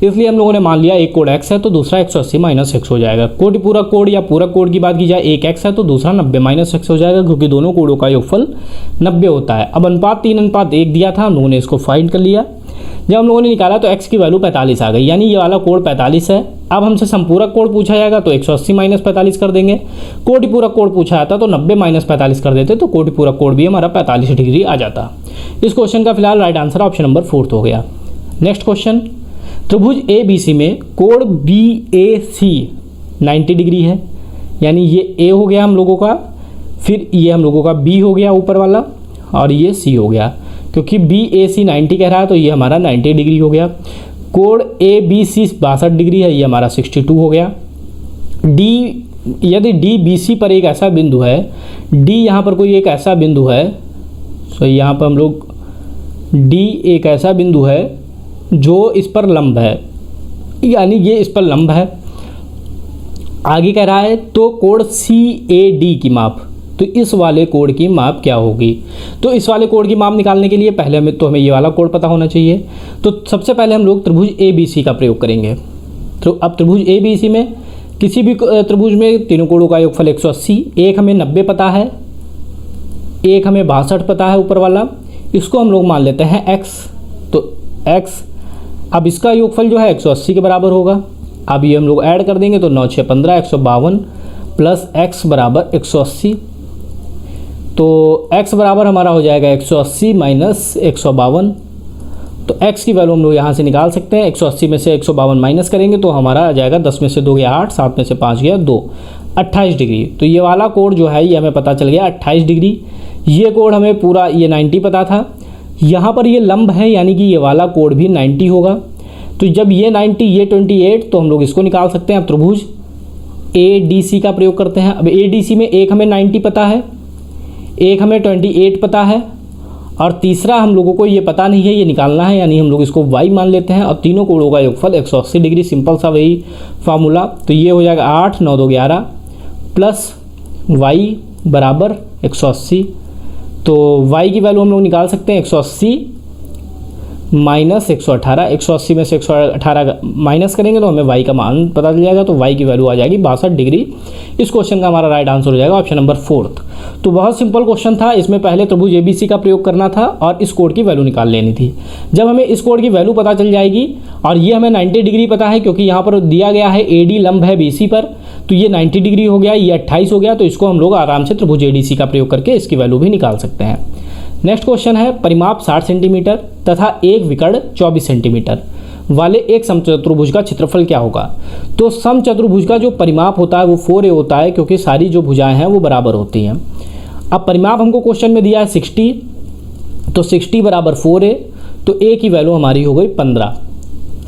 Speaker 1: इसलिए हम लोगों ने मान लिया एक कोण x है तो दूसरा 180 माइनस x हो जाएगा। कोटि पूरक कोण या पूरक कोण की बात की जाए, एक x है तो दूसरा 90 माइनस x हो जाएगा, क्योंकि दोनों कोणों का योगफल 90 होता है। अब अनुपात 3:1 दिया था, हम लोगों ने इसको फाइंड कर लिया। जब हम लोगों ने निकाला तो x की वैल्यू 45 आ गई, यानी ये वाला कोण 45 है। अब हमसे संपूरक कोण पूछा जाएगा तो 180 माइनस 45 कर देंगे। कोटि पूरक कोण पूछा जाता तो 90 माइनस 45 कर देते, तो कोटि पूरक कोण भी हमारा 45 डिग्री आ जाता। इस क्वेश्चन का फिलहाल राइट आंसर ऑप्शन नंबर 4 हो गया। नेक्स्ट क्वेश्चन, त्रिभुज ABC में कोण BAC 90 डिग्री है, यानी ये A हो गया हम लोगों का, फिर ये हम लोगों का B हो गया ऊपर वाला, और ये C हो गया। क्योंकि BAC 90 कह रहा है तो ये हमारा 90 डिग्री हो गया। कोण ABC 62 डिग्री है, ये हमारा 62 हो गया। यदि DBC पर एक ऐसा बिंदु है, D यहाँ पर कोई एक ऐसा बिंदु है, तो यहाँ पर हम लोग D एक ऐसा बिंदु है जो इस पर लंब है, यानी ये इस पर लंब है। आगे कह रहा है तो कोण CAD की माप, तो इस वाले कोण की माप क्या होगी। तो इस वाले कोण की माप निकालने के लिए पहले हमें ये वाला कोण पता होना चाहिए। तो सबसे पहले हम लोग त्रिभुज ABC का प्रयोग करेंगे। तो अब त्रिभुज ABC में किसी भी त्रिभुज में तीनों कोणों का योगफल 180, एक हमें 90 पता है, एक हमें 62 पता है ऊपर वाला, इसको हम लोग मान लेते हैं x। तो x, अब इसका योगफल जो है 180 के बराबर होगा। अब ये हम लोग ऐड कर देंगे तो 9 6 15 152 प्लस x बराबर 180। तो x बराबर हमारा हो जाएगा 180 माइनस 152। तो x की वैल्यू हम लोग यहाँ से निकाल सकते हैं। 180 में से 152 माइनस करेंगे तो हमारा आ जाएगा 10 में से 2 गया 8, 7 में से 5 गया 2, 28 डिग्री। तो ये वाला कोण जो है ये हमें पता चल गया 28 डिग्री। ये कोण हमें पूरा ये 90 पता था। यहाँ पर ये लंब है, यानी कि ये वाला कोण भी 90 होगा। तो जब ये 90 ये 28, तो हम लोग इसको निकाल सकते हैं। अब त्रिभुज ADC का प्रयोग करते हैं। अब ADC में एक हमें 90 पता है, एक हमें 28 पता है, और तीसरा हम लोगों को ये पता नहीं है, ये निकालना है, यानी हम लोग इसको y मान लेते हैं। और तीनों कोणों का योगफल 180 डिग्री, सिंपल सा वही फार्मूला। तो ये हो जाएगा 8 9 2 11 प्लस y बराबर 180। तो y की वैल्यू हम लोग निकाल सकते हैं 180 माइनस 118। 180 में से 118 माइनस करेंगे तो हमें y का मान पता चल जाएगा। तो y की वैल्यू आ जाएगी 62 डिग्री। इस क्वेश्चन का हमारा राइट आंसर हो जाएगा ऑप्शन नंबर 4। तो बहुत सिंपल क्वेश्चन था। इसमें पहले त्रिभुज ABC का प्रयोग करना था और इस कोण की वैल्यू निकाल लेनी थी। जब हमें इस कोण की वैल्यू पता चल जाएगी, और ये हमें 90 डिग्री पता है क्योंकि यहाँ पर दिया गया है AD लंब है BC पर, तो ये 90 डिग्री हो गया, ये 28 हो गया। तो इसको हम लोग आराम से त्रिभुज ADC का प्रयोग करके इसकी वैल्यू भी निकाल सकते हैं। नेक्स्ट क्वेश्चन है, परिमाप 60 सेंटीमीटर तथा एक विकर्ण 24 सेंटीमीटर वाले एक समचतुर्भुज का क्षेत्रफल क्या होगा। तो समचतुर्भुज का जो परिमाप होता है वो 4a होता है, क्योंकि सारी जो भुजाएं हैं वो बराबर होती हैं। अब परिमाप हमको क्वेश्चन में दिया है 60, तो 60 बराबर 4a, तो a की वैल्यू हमारी हो गई 15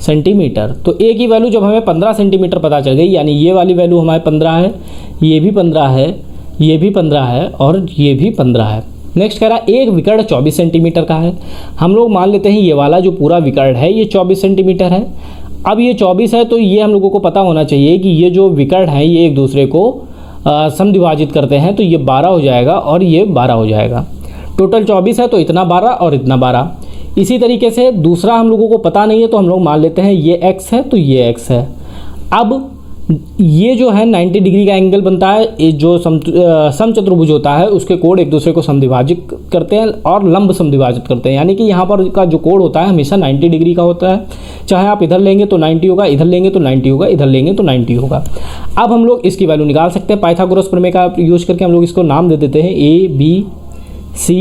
Speaker 1: सेंटीमीटर। तो a की वैल्यू जब हमें 15 सेंटीमीटर पता चल गई, यानी ये वाली वैल्यू हमारे 15 है, ये भी 15 है, ये भी 15 है, और ये भी 15 है। नेक्स्ट कह रहा है एक विकर्ण 24 सेंटीमीटर का है। हम लोग मान लेते हैं ये वाला जो पूरा विकर्ण है ये 24 सेंटीमीटर है। अब ये 24 है तो ये हम लोगों को पता होना चाहिए कि ये जो विकर्ण है ये एक दूसरे को समद्विभाजित करते हैं, तो ये 12 हो जाएगा और ये 12 हो जाएगा। टोटल 24 है तो इतना 12 और इतना 12। इसी तरीके से दूसरा हम लोगों को पता नहीं है तो हम लोग मान लेते हैं ये x है तो ये x है। अब ये जो है 90 डिग्री का एंगल बनता है, ये जो समचतुर्भुज होता है उसके कोण एक दूसरे को समद्विभाजित करते हैं और लंब समद्विभाजित करते हैं, यानी कि यहाँ पर का जो कोण होता है हमेशा 90 डिग्री का होता है। चाहे आप इधर लेंगे तो 90 होगा, इधर लेंगे तो 90 होगा, इधर लेंगे तो 90 होगा। अब हम लोग इसकी वैल्यू निकाल सकते हैं। पाइथागोरस प्रमेय का यूज करके हम लोग इसको नाम दे देते हैं A B C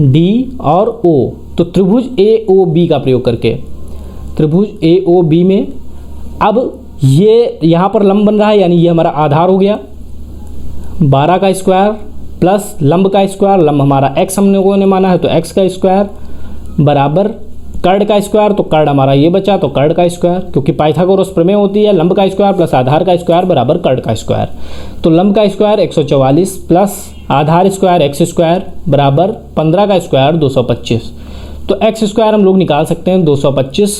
Speaker 1: D और O। तो त्रिभुज AOB का प्रयोग करके त्रिभुज AOB में अब ये यहाँ पर लंब बन रहा है, यानी ये हमारा आधार हो गया 12 का स्क्वायर प्लस लंब का स्क्वायर। लंब हमारा x हम लोगों ने माना है तो x का स्क्वायर बराबर कर्ण का स्क्वायर, तो कर्ण हमारा ये बचा तो कर्ण का स्क्वायर, क्योंकि पाइथागोरस प्रमेय होती है लंब का स्क्वायर प्लस आधार का स्क्वायर बराबर कर्ण का स्क्वायर। तो लंब का स्क्वायर 144 प्लस आधार स्क्वायर x स्क्वायर बराबर 15 का स्क्वायर 225। तो एक्स स्क्वायर हम लोग निकाल सकते हैं 225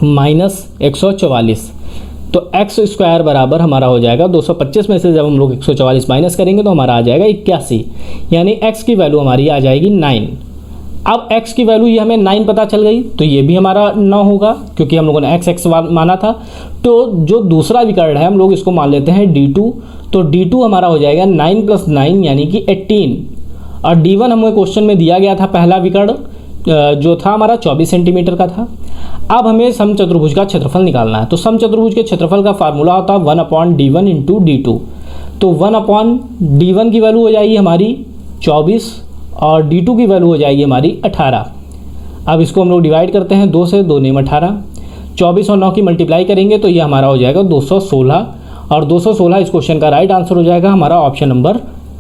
Speaker 1: माइनस 144, तो एक्स स्क्वायर बराबर हमारा हो जाएगा 225 में से जब हम लोग 144 माइनस करेंगे तो हमारा आ जाएगा 81, यानी एक्स की वैल्यू हमारी आ जाएगी 9। अब x की वैल्यू ये हमें 9 पता चल गई, तो ये भी हमारा 9 होगा क्योंकि हम लोगों ने x माना था। तो जो दूसरा विकर्ण है हम लोग इसको मान लेते हैं d2, तो d2 हमारा हो जाएगा 9 + 9 यानी कि 18, और d1 हमें क्वेश्चन में दिया गया था पहला विकर्ण जो था हमारा 24 सेंटीमीटर का था। अब हमें समचतुर्भुज का क्षेत्रफल निकालना है, तो समचतुर्भुज के क्षेत्रफल का फार्मूला होता है 1/d1 × d2, तो 1/d1 की वैल्यू हो जाएगी हमारी 24 और d2 की वैल्यू हो जाएगी हमारी 18। अब इसको हम लोग डिवाइड करते हैं 2 से, 2 × 18, 24 और 9 की मल्टीप्लाई करेंगे तो ये हमारा हो जाएगा 216, और 216 इस क्वेश्चन का राइट आंसर हो जाएगा हमारा ऑप्शन नंबर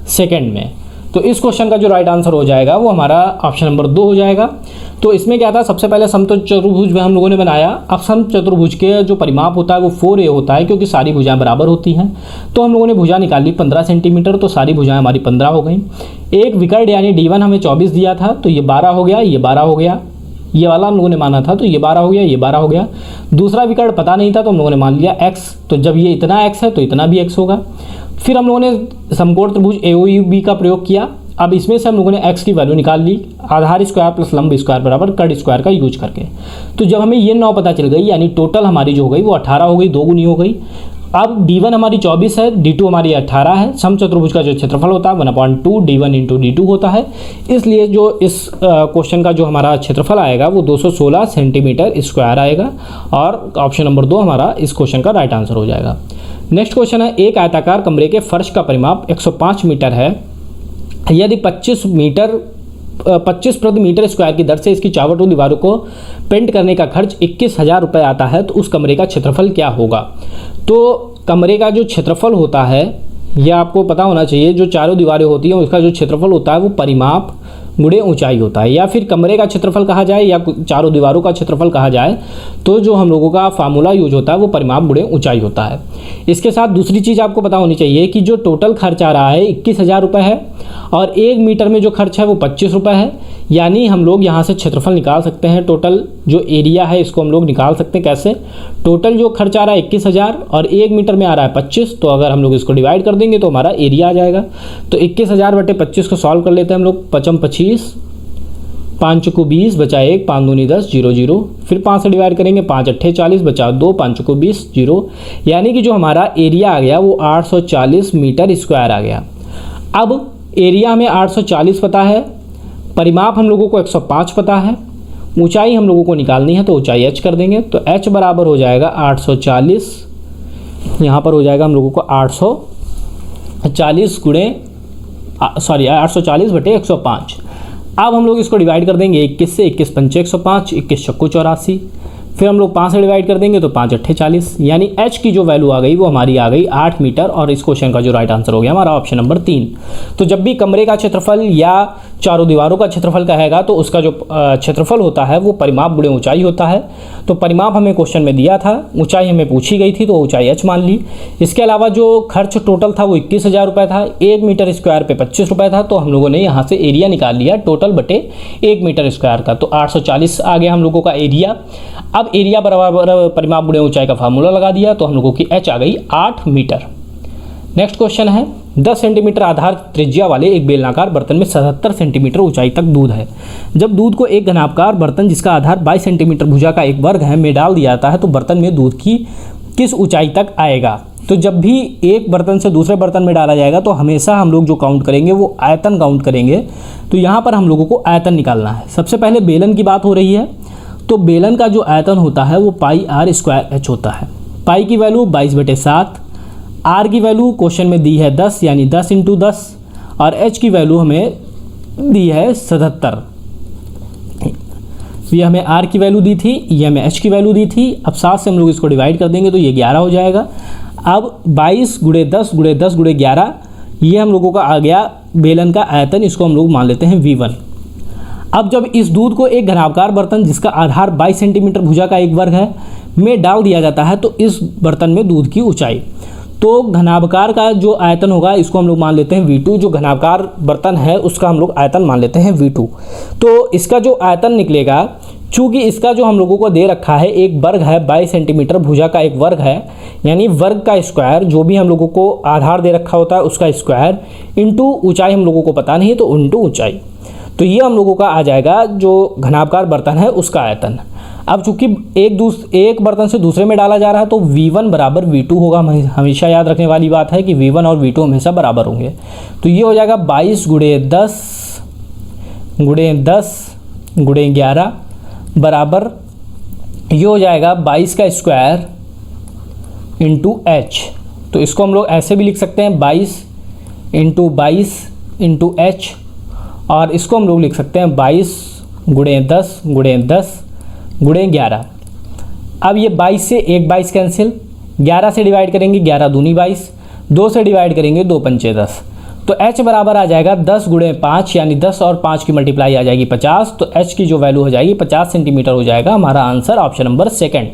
Speaker 1: सेकंड में। तो इस क्वेश्चन का जो राइट आंसर हो जाएगा वो हमारा ऑप्शन नंबर 2 हो जाएगा। तो इसमें क्या था, सबसे पहले समचतुर्भुज में हम लोगों ने बनाया। अब समचतुर्भुज के जो परिमाप होता है वो 4a होता है क्योंकि सारी भुजाएं बराबर होती हैं। तो हम लोगों ने भुजा निकाली 15 सेंटीमीटर, तो सारी भुजाएं हमारी 15 हो गई। एक विकर्ण यानी d1 हमें 24 दिया था, तो ये 12 हो गया, ये 12 हो गया, ये वाला हम लोगों ने माना था तो ये 12 हो गया, ये 12 हो गया। दूसरा विकर्ण पता नहीं था तो हम लोगों ने मान लिया x, तो जब ये इतना x है तो इतना भी x होगा। फिर हम लोगों ने समकोण त्रिभुज AOB का प्रयोग किया। अब इसमें से हम लोगों ने x की वैल्यू निकाल ली, आधार स्क्वायर प्लस लंब स्क्वायर बराबर कट स्क्वायर का यूज करके। तो जब हमें ये 9 पता चल गई, यानी टोटल हमारी जो हो गई वो 18 हो गई, 2 गुनी हो गई। अब d1 हमारी 24 है, d2 हमारी 18 है। समचतुर्भुज का जो क्षेत्रफल होता है 1/d1 × d2 होता है, इसलिए जो इस क्वेश्चन का जो हमारा क्षेत्रफल आएगा वो 216 सेंटीमीटर स्क्वायर आएगा, और ऑप्शन नंबर 2 हमारा इस क्वेश्चन का राइट आंसर हो जाएगा। नेक्स्ट क्वेश्चन है, एक आयताकार कमरे के फर्श का परिमाप 105 मीटर है, यदि 25 प्रति मीटर स्क्वायर की दर से इसकी चावटों दीवारों को पेंट करने का खर्च 21,000 रुपये आता है, तो उस कमरे का क्षेत्रफल क्या होगा। तो कमरे का जो क्षेत्रफल होता है यह आपको पता होना चाहिए, जो चारों दीवारें होती हैं उसका जो क्षेत्रफल होता है वो परिमाप गुणे ऊंचाई होता है, या फिर कमरे का क्षेत्रफल कहा जाए या चारों दीवारों का क्षेत्रफल कहा जाए, तो जो हम लोगों का फार्मूला यूज होता है वो परिमाप गुणे ऊंचाई होता है। इसके साथ दूसरी चीज़ आपको पता होनी चाहिए कि जो टोटल खर्च आ रहा है 21,000 रुपये है, और 1 मीटर में जो खर्च है वो 25 रुपये है, यानी हम लोग यहाँ से क्षेत्रफल निकाल सकते हैं। टोटल जो एरिया है इसको हम लोग निकाल सकते हैं कैसे, टोटल जो खर्च आ रहा है 21,000 और 1 मीटर में आ रहा है 25, तो अगर हम लोग इसको डिवाइड कर देंगे तो हमारा एरिया आ जाएगा। तो 21,000/25 को सॉल्व कर लेते हैं हम लोग, 25 5 को 20 बचा 1, 5 दूनी 10, 0 0, फिर 5 से डिवाइड करेंगे, 5 8 40 बचा 2, 5 को 20, 0, यानी कि जो हमारा एरिया आ गया वो 840 मीटर स्क्वायर आ गया। अब एरिया में 840 पता है, परिमाप हम लोगों को 105 पता है, ऊंचाई हम लोगों को निकालनी है तो ऊंचाई h कर देंगे, तो h बराबर हो जाएगा 840, यहाँ पर हो जाएगा हम लोगों को 840/105। अब हम लोग इसको डिवाइड कर देंगे 21 से, 21 पंचे 105, 21 चक्कू 84, फिर हम लोग 5 से डिवाइड कर देंगे तो 5 8 40, यानी h की जो वैल्यू आ गई वो हमारी आ गई 8 मीटर, और इस क्वेश्चन का जो राइट आंसर हो गया हमारा ऑप्शन नंबर 3। तो जब भी कमरे का क्षेत्रफल या चारों दीवारों का क्षेत्रफल कहेगा तो उसका जो क्षेत्रफल होता है वो परिमाप गुणे ऊंचाई होता है। तो परिमाप हमें क्वेश्चन में दिया था, ऊंचाई हमें पूछी गई थी तो ऊंचाई h मान ली। इसके अलावा जो खर्च टोटल था वो 21,000 रुपये था, 1 मीटर स्क्वायर पे 25 रुपये था, तो हम लोगों ने यहाँ से एरिया निकाल लिया टोटल बटे 1 मीटर स्क्वायर का, तो 840 आ गया हम लोगों का एरिया। अब एरिया बराबर परिमाप गुणे ऊंचाई का फार्मूला लगा दिया तो हम लोगों की h आ गई 8 मीटर। नेक्स्ट क्वेश्चन है, 10 सेंटीमीटर आधार त्रिज्या वाले एक बेलनाकार बर्तन में 77 सेंटीमीटर ऊंचाई तक दूध है। जब दूध को एक घनाभकार बर्तन जिसका आधार 22 सेंटीमीटर भुजा का एक वर्ग है में डाल दिया जाता है तो बर्तन में दूध की किस ऊंचाई तक आएगा। तो जब भी एक बर्तन से दूसरे बर्तन में डाला जाएगा तो हमेशा हम लोग जो काउंट करेंगे वो आयतन काउंट करेंगे। तो यहाँ पर हम लोगों को आयतन निकालना है। सबसे पहले बेलन की बात हो रही है, तो बेलन का जो आयतन होता है वो πr²h होता है। पाई की वैल्यू 22/7, आर की वैल्यू क्वेश्चन में दी है 10 यानी 10 × 10, और एच की वैल्यू हमें दी है 77। ये हमें आर की वैल्यू दी थी, ये हमें एच की वैल्यू दी थी। अब 7 से हम लोग इसको डिवाइड कर देंगे तो ये 11 हो जाएगा। अब 22 × 10 × 10 × 11, ये हम लोगों का आ गया बेलन का आयतन, इसको हम लोग मान लेते हैं V1। अब जब इस दूध को एक घनाभकार बर्तन जिसका आधार 22 सेंटीमीटर भुजा का एक वर्ग है में डाल दिया जाता है तो इस बर्तन में दूध की ऊंचाई, तो घनाभकार का जो आयतन होगा इसको हम लोग मान लेते हैं V2, जो घनाभकार बर्तन है उसका हम लोग आयतन मान लेते हैं V2। तो इसका जो आयतन निकलेगा, चूँकि इसका जो हम लोगों को दे रखा है एक वर्ग है 22 सेंटीमीटर, भुजा का एक वर्ग है, यानी वर्ग का स्क्वायर, जो भी हम लोगों को आधार दे रखा होता है उसका स्क्वायर, इंटू ऊंचाई हम लोगों को पता नहीं है तो इंटू ऊंचाई। तो ये हम लोगों का आ जाएगा जो घनाभकार बर्तन है उसका आयतन। अब चूंकि एक बर्तन से दूसरे में डाला जा रहा है तो V1 बराबर V2 होगा। हमेशा याद रखने वाली बात है कि V1 और V2 हमेशा बराबर होंगे। तो ये हो जाएगा 22 × 10 × 10 × 11 बराबर, ये हो जाएगा 22 का स्क्वायर इंटू h। तो इसको हम लोग ऐसे भी लिख सकते हैं 22 × 22 इंटू h, और इसको हम लोग लिख सकते हैं 22 × 10 × 10 × 11। अब ये 22 से एक 22 कैंसिल, 11 से डिवाइड करेंगे 11 दूनी 22, 2 से डिवाइड करेंगे 2 पंचे 10। तो h बराबर आ जाएगा 10 × 5, यानी 10 और 5 की मल्टीप्लाई आ जाएगी 50। तो h की जो वैल्यू हो जाएगी 50 सेंटीमीटर हो जाएगा हमारा आंसर, ऑप्शन नंबर सेकंड।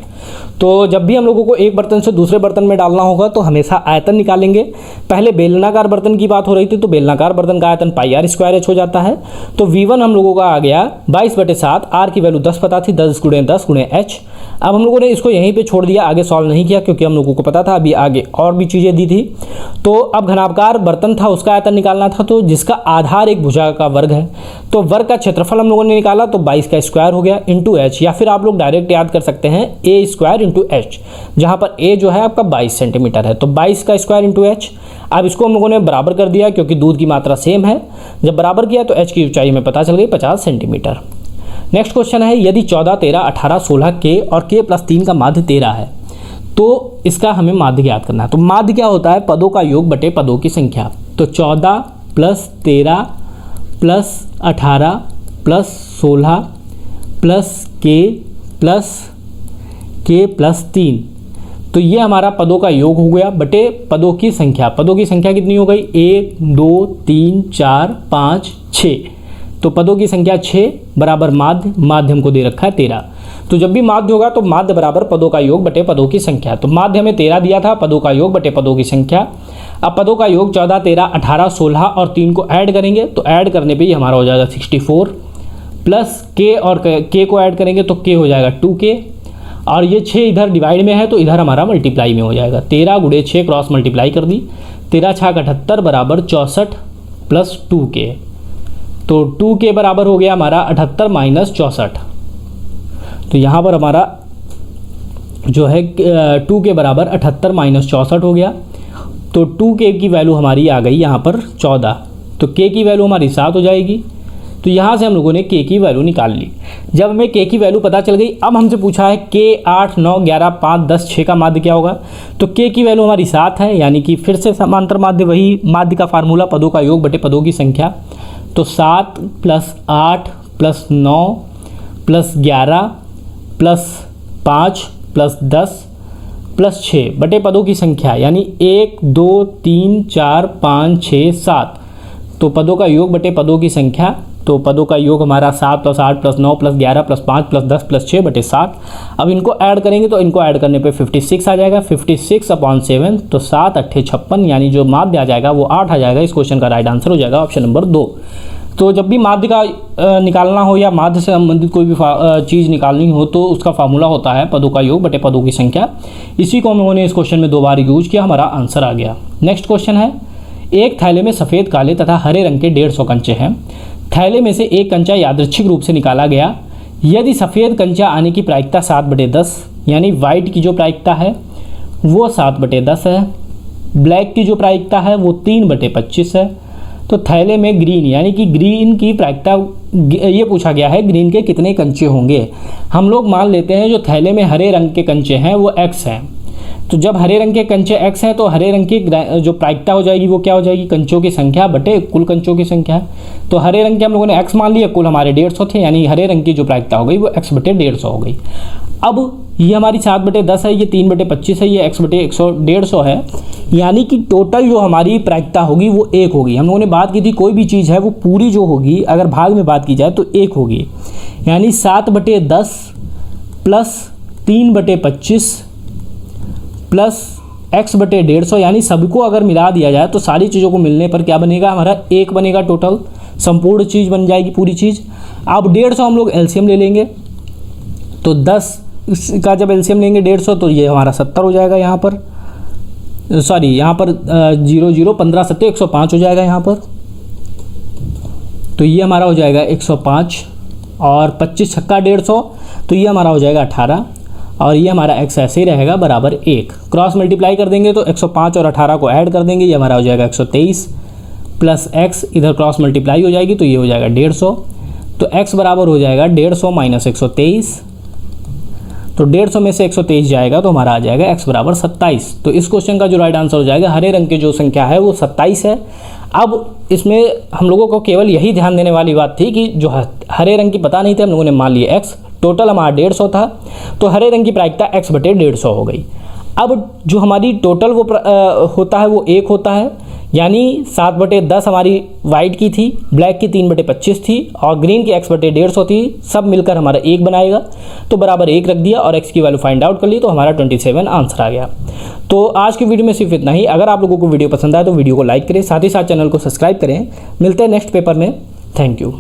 Speaker 1: तो जब भी हम लोगों को एक बर्तन से दूसरे बर्तन में डालना होगा तो हमेशा आयतन निकालेंगे। पहले बेलनाकार बर्तन की बात हो रही थी तो बेलनाकार बर्तन का आयतन πr² हो जाता है। तो V1 हम लोगों का आ गया 22/7, r की वैल्यू 10 पता थी, 10 × 10 × h। अब हम लोगों ने इसको यहीं पे छोड़ दिया, आगे सॉल्व नहीं किया क्योंकि हम लोगों को पता था अभी आगे और भी चीज़ें दी थी। तो अब घनाभकार बर्तन था उसका आयतन निकालना था, तो जिसका आधार एक भुजा का वर्ग है, तो वर्ग का क्षेत्रफल हम लोगों ने निकाला तो 22 का स्क्वायर हो गया इंटू h, या फिर आप लोग डायरेक्ट याद कर सकते हैं a² इंटू h, जहाँ पर a जो है आपका 22 सेंटीमीटर है। तो 22 का स्क्वायर इंटू h। अब इसको हम लोगों ने बराबर कर दिया क्योंकि दूध की मात्रा सेम है। जब बराबर किया तो h की ऊंचाई में पता चल गई 50 सेंटीमीटर। नेक्स्ट क्वेश्चन है, यदि 14, 13, 18, 16 k और k+3 का माध्य 13 है तो इसका हमें माध्य ज्ञात करना है। तो माध्य क्या होता है? पदों का योग बटे पदों की संख्या। तो 14 + 13 + 18 + 16 + k+3, तो ये हमारा पदों का योग हो गया बटे पदों की संख्या। पदों की संख्या कितनी हो गई? 1 2 3 4 5 6। तो पदों की संख्या 6 बराबर माध्य, माध्य हमको दे रखा है 13। तो जब भी माध्य होगा तो माध्य बराबर पदों का योग बटे पदों की संख्या। तो माध्य हमें 13 दिया था, पदों का योग बटे पदों की संख्या। अब पदों का योग 14, 13, 18, 16 और 3 को ऐड करेंगे तो ऐड करने पे ये हमारा हो जाएगा 64, प्लस k और k को ऐड करेंगे तो k हो जाएगा 2k, और ये 6 इधर डिवाइड में है तो इधर हमारा मल्टीप्लाई में हो जाएगा। 13 × 6 क्रॉस मल्टीप्लाई कर दी, 13 × 6 = 78 बराबर 64 प्लस 2k। तो 2k बराबर हो गया हमारा 78 - 64। तो यहाँ पर हमारा जो है 2k बराबर 78 - 64 हो गया। तो 2k की वैल्यू हमारी आ गई यहाँ पर 14। तो k की वैल्यू हमारी 7 हो जाएगी। तो यहाँ से हम लोगों ने k की वैल्यू निकाल ली। जब हमें k की वैल्यू पता चल गई, अब हमसे पूछा है k 8 9 11 5 10 6 का माध्य क्या होगा। तो k की वैल्यू हमारी 7 है, यानी कि फिर से समांतर माध्य, वही माध्य का फार्मूला पदों का योग बटे पदों की संख्या। तो 7 + 8 + 9 + 11 + 5 + 10 + 6 बटे पदों की संख्या, यानी 1 2 3 4 5 6 7। तो पदों का योग बटे पदों की संख्या। तो पदों का योग हमारा 7 + 8 + 9 + 11 + 5 + 10 + 6 बटे 7। अब इनको ऐड करेंगे तो इनको ऐड करने पे 56 आ जाएगा, 56/7। तो 7 × 8 = 56, यानी जो माध्य आ जाएगा वो 8 आ जाएगा। इस क्वेश्चन का राइट आंसर हो जाएगा ऑप्शन नंबर 2। तो जब भी माध्य का निकालना हो या माध्य से संबंधित कोई भी चीज़ निकालनी हो तो उसका फार्मूला होता है पदों का योग बटे पदों की संख्या। इसी को हम लोगों ने इस क्वेश्चन में 2 बार यूज किया, हमारा आंसर आ गया। नेक्स्ट क्वेश्चन है, एक थैले में सफ़ेद, काले तथा हरे रंग के 150 कंचे हैं। थैले में से एक कंचा यादृच्छिक रूप से निकाला गया। यदि सफ़ेद कंचा आने की प्रायिकता 7/10, यानी वाइट की जो प्रायिकता है वो 7/10 है, ब्लैक की जो प्रायिकता है वो 3/25 है, तो थैले में ग्रीन, यानी कि ग्रीन की प्रायिकता, ये पूछा गया है ग्रीन के कितने कंचे होंगे। हम लोग मान लेते हैं जो थैले में हरे रंग के कंचे हैं वो x हैं। तो जब हरे रंग के कंचे x हैं तो हरे रंग की जो प्रायिकता हो जाएगी वो क्या हो जाएगी? कंचों की संख्या बटे कुल कंचों की संख्या। तो हरे रंग के हम लोगों ने x मान लिया, कुल हमारे 150 थे, यानी हरे रंग की जो प्रायिकता हो गई वो x/150 हो गई। अब ये हमारी 7/10 है, ये 3/25 है, ये x/150 है, यानी कि टोटल जो हमारी प्रायिकता होगी वो 1 होगी। हम लोगों ने बात की थी कोई भी चीज़ है वो पूरी जो होगी अगर भाग में बात की जाए तो 1 होगी, यानी 7/10 + 3/25 + x बटे 150, यानी सबको अगर मिला दिया जाए तो सारी चीज़ों को मिलने पर क्या बनेगा, हमारा 1 बनेगा, टोटल संपूर्ण चीज़ बन जाएगी पूरी चीज़। अब 150 हम लोग एलसीएम ले लेंगे, तो 10 का जब एलसीएम लेंगे 150 तो ये हमारा 70 हो जाएगा यहाँ पर, सॉरी यहाँ पर 0 0 15 7 105 हो जाएगा यहाँ पर। तो ये हमारा हो जाएगा 105 और 25 छक्का 150, तो ये हमारा हो जाएगा 18 और ये हमारा x ऐसे ही रहेगा बराबर 1। क्रॉस मल्टीप्लाई कर देंगे तो 105 और 18 को ऐड कर देंगे, ये हमारा हो जाएगा 123 प्लस x, इधर क्रॉस मल्टीप्लाई हो जाएगी तो ये हो जाएगा 150। तो x बराबर हो जाएगा 150 माइनस 123, तो 150 में से 123 जाएगा तो हमारा आ जाएगा x बराबर 27। तो इस क्वेश्चन का जो राइट आंसर हो जाएगा, हरे रंग की जो संख्या है वो 27 है। अब इसमें हम लोगों को केवल यही ध्यान देने वाली बात थी कि जो हरे रंग की पता नहीं थी, हम लोगों ने मान लिया x, टोटल हमारा 150 था, तो हरे रंग की प्रायिकता x बटे 150 हो गई। अब जो हमारी टोटल वो होता है वो 1 होता है, यानी 7 बटे 10 हमारी वाइट की थी, ब्लैक की 3 बटे 25 थी और ग्रीन की x बटे 150 थी, सब मिलकर हमारा 1 बनाएगा, तो बराबर 1 रख दिया और x की वैल्यू फाइंड आउट कर ली, तो हमारा 27 आंसर आ गया। तो आज की वीडियो में सिर्फ इतना ही। अगर आप लोगों को वीडियो पसंद आए तो वीडियो को लाइक करें, साथ ही साथ चैनल को सब्सक्राइब करें। मिलते हैं नेक्स्ट पेपर में। Thank you.